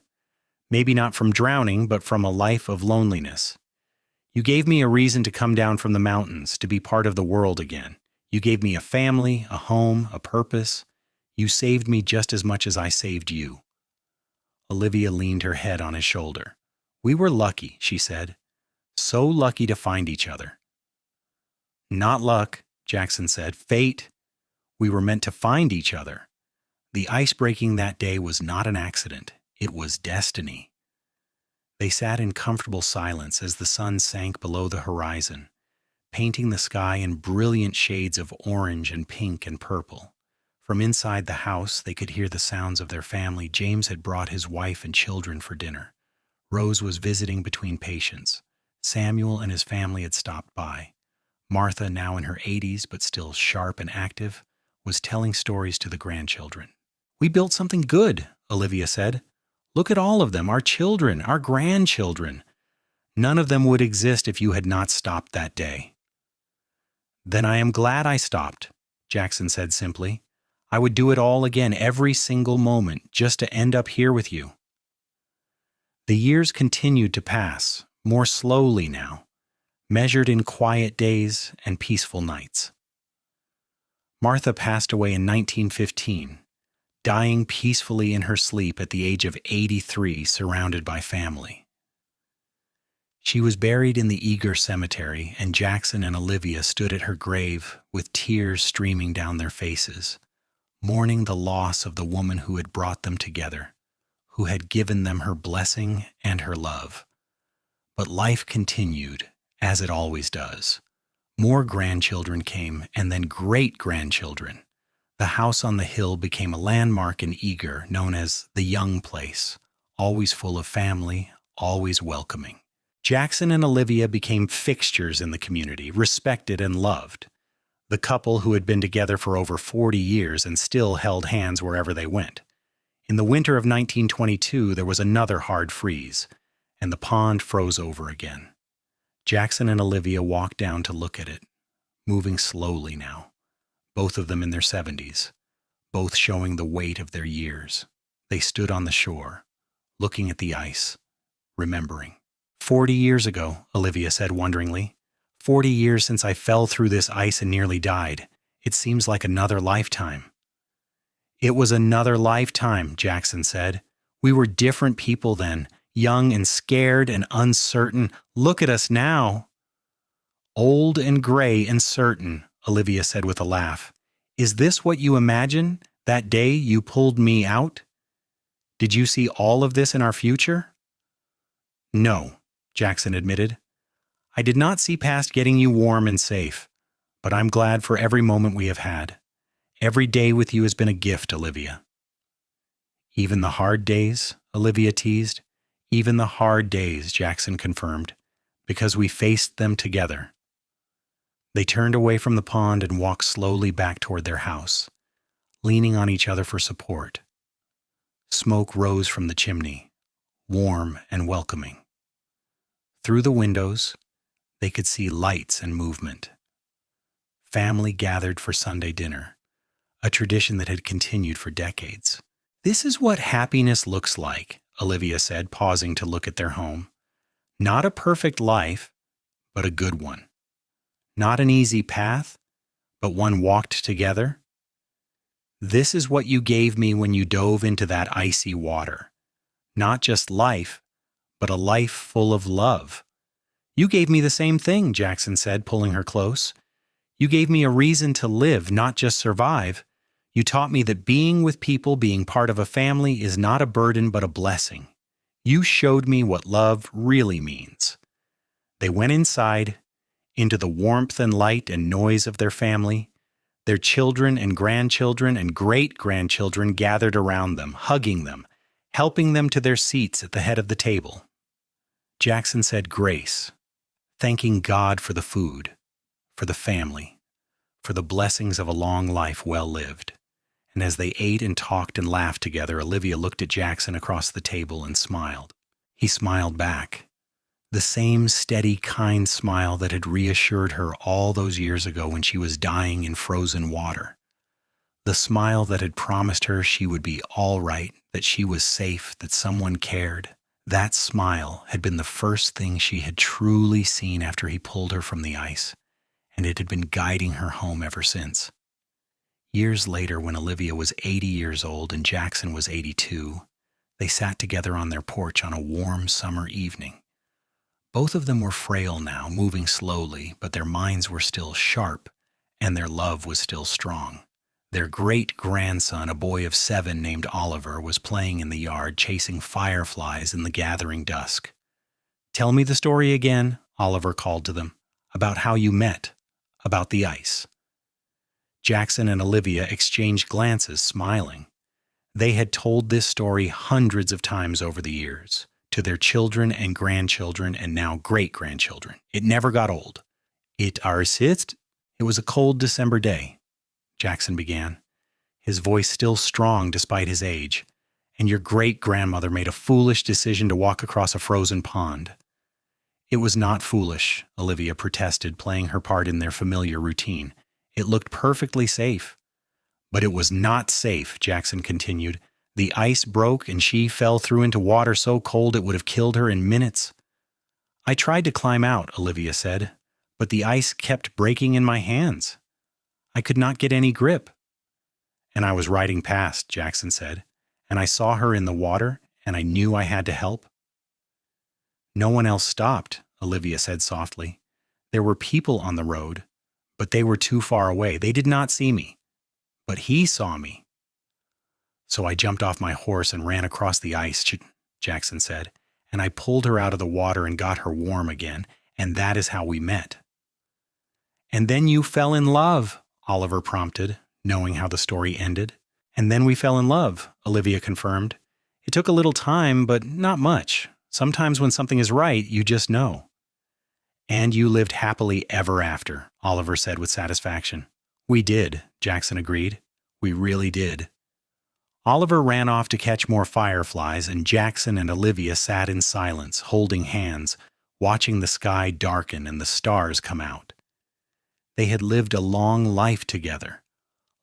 Maybe not from drowning, but from a life of loneliness. You gave me a reason to come down from the mountains, to be part of the world again. You gave me a family, a home, a purpose. You saved me just as much as I saved you. Olivia leaned her head on his shoulder. We were lucky, she said. So lucky to find each other. Not luck, Jackson said. Fate. We were meant to find each other. The ice breaking that day was not an accident. It was destiny. They sat in comfortable silence as the sun sank below the horizon, painting the sky in brilliant shades of orange and pink and purple. From inside the house, they could hear the sounds of their family. James had brought his wife and children for dinner. Rose was visiting between patients. Samuel and his family had stopped by. Martha, now in her 80s but still sharp and active, was telling stories to the grandchildren. We built something good, Olivia said. Look at all of them, our children, our grandchildren. None of them would exist if you had not stopped that day. Then I am glad I stopped, Jackson said simply. I would do it all again every single moment just to end up here with you. The years continued to pass, more slowly now, measured in quiet days and peaceful nights. Martha passed away in 1915, dying peacefully in her sleep at the age of 83, surrounded by family. She was buried in the Eagar cemetery, and Jackson and Olivia stood at her grave with tears streaming down their faces, mourning the loss of the woman who had brought them together, who had given them her blessing and her love. But life continued, as it always does. More grandchildren came, and then great-grandchildren. The house on the hill became a landmark in Eagar, known as the Young Place, always full of family, always welcoming. Jackson and Olivia became fixtures in the community, respected and loved. The couple who had been together for over 40 years and still held hands wherever they went. In the winter of 1922, there was another hard freeze, and the pond froze over again. Jackson and Olivia walked down to look at it, moving slowly now, both of them in their 70s, both showing the weight of their years. They stood on the shore, looking at the ice, remembering. 40 years ago, Olivia said wonderingly. 40 years since I fell through this ice and nearly died. It seems like another lifetime. It was another lifetime, Jackson said. We were different people then, young and scared and uncertain. Look at us now. Old and gray and certain, Olivia said with a laugh. Is this what you imagine, that day you pulled me out? Did you see all of this in our future? No, Jackson admitted. I did not see past getting you warm and safe, but I'm glad for every moment we have had. Every day with you has been a gift, Olivia. Even the hard days, Olivia teased. Even the hard days, Jackson confirmed, because we faced them together. They turned away from the pond and walked slowly back toward their house, leaning on each other for support. Smoke rose from the chimney, warm and welcoming. Through the windows, they could see lights and movement. Family gathered for Sunday dinner, a tradition that had continued for decades. This is what happiness looks like, Olivia said, pausing to look at their home. Not a perfect life, but a good one. Not an easy path, but one walked together. This is what you gave me when you dove into that icy water. Not just life, but a life full of love. You gave me the same thing, Jackson said, pulling her close. You gave me a reason to live, not just survive. You taught me that being with people, being part of a family, is not a burden but a blessing. You showed me what love really means." They went inside, into the warmth and light and noise of their family. Their children and grandchildren and great-grandchildren gathered around them, hugging them, helping them to their seats at the head of the table. Jackson said grace, thanking God for the food, for the family, for the blessings of a long life well lived. And as they ate and talked and laughed together, Olivia looked at Jackson across the table and smiled. He smiled back, the same steady, kind smile that had reassured her all those years ago when she was dying in frozen water. The smile that had promised her she would be all right, that she was safe, that someone cared. That smile had been the first thing she had truly seen after he pulled her from the ice, and it had been guiding her home ever since. Years later, when Olivia was 80 years old and Jackson was 82, they sat together on their porch on a warm summer evening. Both of them were frail now, moving slowly, but their minds were still sharp, and their love was still strong. Their great-grandson, a boy of 7 named Oliver, was playing in the yard, chasing fireflies in the gathering dusk. "Tell me the story again," Oliver called to them, "about how you met, about the ice." Jackson and Olivia exchanged glances, smiling. They had told this story hundreds of times over the years, to their children and grandchildren and now great-grandchildren. It never got old. It was a cold December day, Jackson began, his voice still strong despite his age, "and your great-grandmother made a foolish decision to walk across a frozen pond." "It was not foolish," Olivia protested, playing her part in their familiar routine. "It looked perfectly safe." "But it was not safe," Jackson continued. "The ice broke and she fell through into water so cold it would have killed her in minutes." "I tried to climb out," Olivia said, "but the ice kept breaking in my hands. I could not get any grip." "And I was riding past," Jackson said, "and I saw her in the water, and I knew I had to help." "No one else stopped," Olivia said softly. "There were people on the road, but they were too far away. They did not see me. But he saw me. So I jumped off my horse and ran across the ice," Jackson said, "and I pulled her out of the water and got her warm again, and that is how we met." "And then you fell in love," Oliver prompted, knowing how the story ended. "And then we fell in love," Olivia confirmed. "It took a little time, but not much. Sometimes when something is right, you just know." "And you lived happily ever after," Oliver said with satisfaction. "We did," Jackson agreed. "We really did." Oliver ran off to catch more fireflies, and Jackson and Olivia sat in silence, holding hands, watching the sky darken and the stars come out. They had lived a long life together,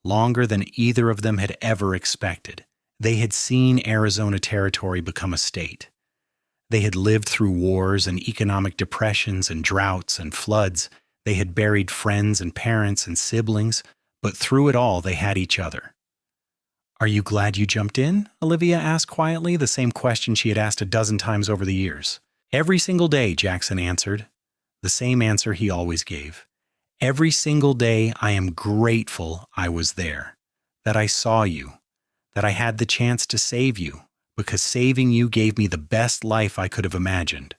longer than either of them had ever expected. They had seen Arizona Territory become a state. They had lived through wars and economic depressions and droughts and floods. They had buried friends and parents and siblings, but through it all they had each other. "Are you glad you jumped in?" Olivia asked quietly, the same question she had asked a dozen times over the years. "Every single day," Jackson answered, the same answer he always gave. "Every single day I am grateful I was there, that I saw you, that I had the chance to save you, because saving you gave me the best life I could have imagined."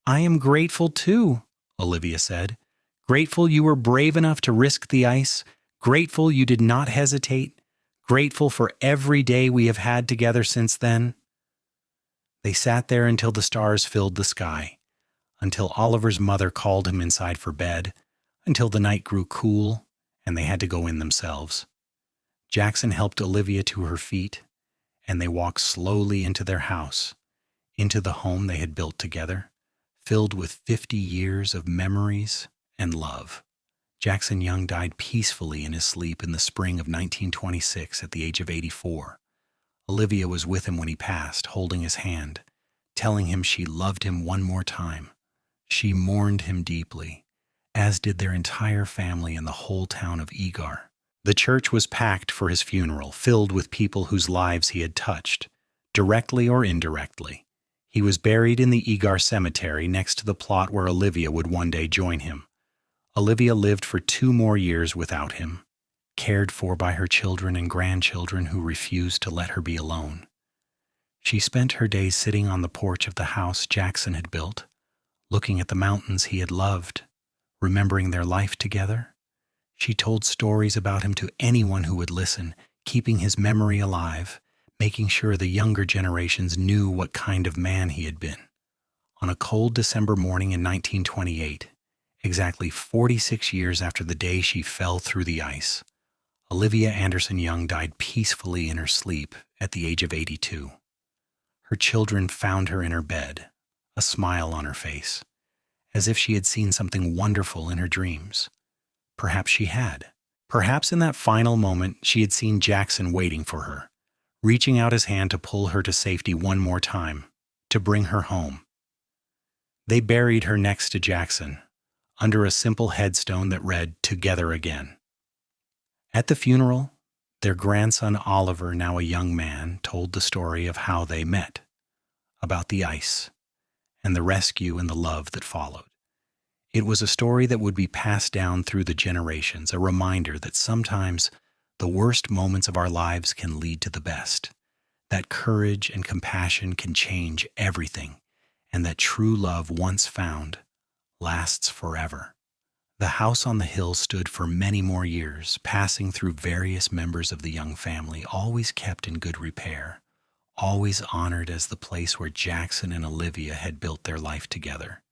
"I am grateful too," Olivia said. "Grateful you were brave enough to risk the ice, grateful you did not hesitate, grateful for every day we have had together since then." They sat there until the stars filled the sky, until Oliver's mother called him inside for bed, until the night grew cool and they had to go in themselves. Jackson helped Olivia to her feet, and they walked slowly into their house, into the home they had built together, filled with 50 years of memories and love. Jackson Young died peacefully in his sleep in the spring of 1926 at the age of 84. Olivia was with him when he passed, holding his hand, telling him she loved him one more time. She mourned him deeply, as did their entire family and the whole town of Eagar. The church was packed for his funeral, filled with people whose lives he had touched, directly or indirectly. He was buried in the Eagar cemetery next to the plot where Olivia would one day join him. Olivia lived for 2 more years without him, cared for by her children and grandchildren who refused to let her be alone. She spent her days sitting on the porch of the house Jackson had built, looking at the mountains he had loved, remembering their life together. She told stories about him to anyone who would listen, keeping his memory alive, making sure the younger generations knew what kind of man he had been. On a cold December morning in 1928, exactly 46 years after the day she fell through the ice, Olivia Anderson Young died peacefully in her sleep at the age of 82. Her children found her in her bed, a smile on her face, as if she had seen something wonderful in her dreams. Perhaps she had. Perhaps in that final moment she had seen Jackson waiting for her, reaching out his hand to pull her to safety one more time, to bring her home. They buried her next to Jackson, under a simple headstone that read, "Together Again." At the funeral, their grandson Oliver, now a young man, told the story of how they met, about the ice, and the rescue and the love that followed. It was a story that would be passed down through the generations, a reminder that sometimes the worst moments of our lives can lead to the best, that courage and compassion can change everything, and that true love, once found, lasts forever. The house on the hill stood for many more years, passing through various members of the Young family, always kept in good repair, always honored as the place where Jackson and Olivia had built their life together.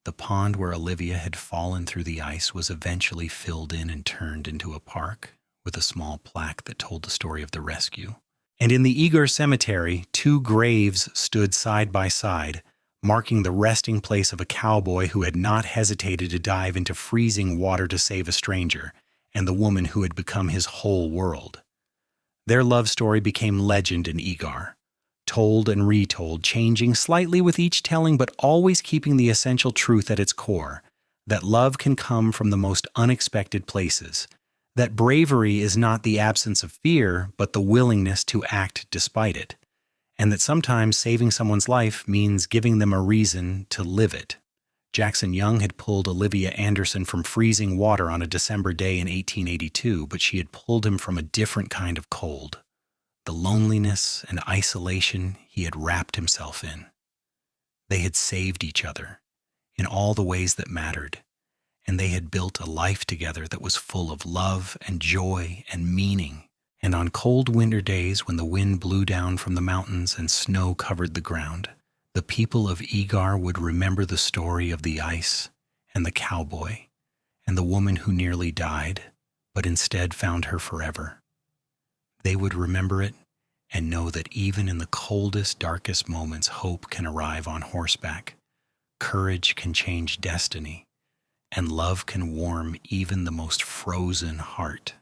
The pond where Olivia had fallen through the ice was eventually filled in and turned into a park, with a small plaque that told the story of the rescue. And in the Eagar cemetery, two graves stood side by side, marking the resting place of a cowboy who had not hesitated to dive into freezing water to save a stranger, and the woman who had become his whole world. Their love story became legend in Eagar, told and retold, changing slightly with each telling, but always keeping the essential truth at its core, that love can come from the most unexpected places, that bravery is not the absence of fear, but the willingness to act despite it, and that sometimes saving someone's life means giving them a reason to live it. Jackson Young had pulled Olivia Anderson from freezing water on a December day in 1882, but she had pulled him from a different kind of cold, the loneliness and isolation he had wrapped himself in. They had saved each other in all the ways that mattered, and they had built a life together that was full of love and joy and meaning. And on cold winter days when the wind blew down from the mountains and snow covered the ground, the people of Eagar would remember the story of the ice and the cowboy and the woman who nearly died, but instead found her forever. They would remember it and know that even in the coldest, darkest moments, hope can arrive on horseback, courage can change destiny, and love can warm even the most frozen heart.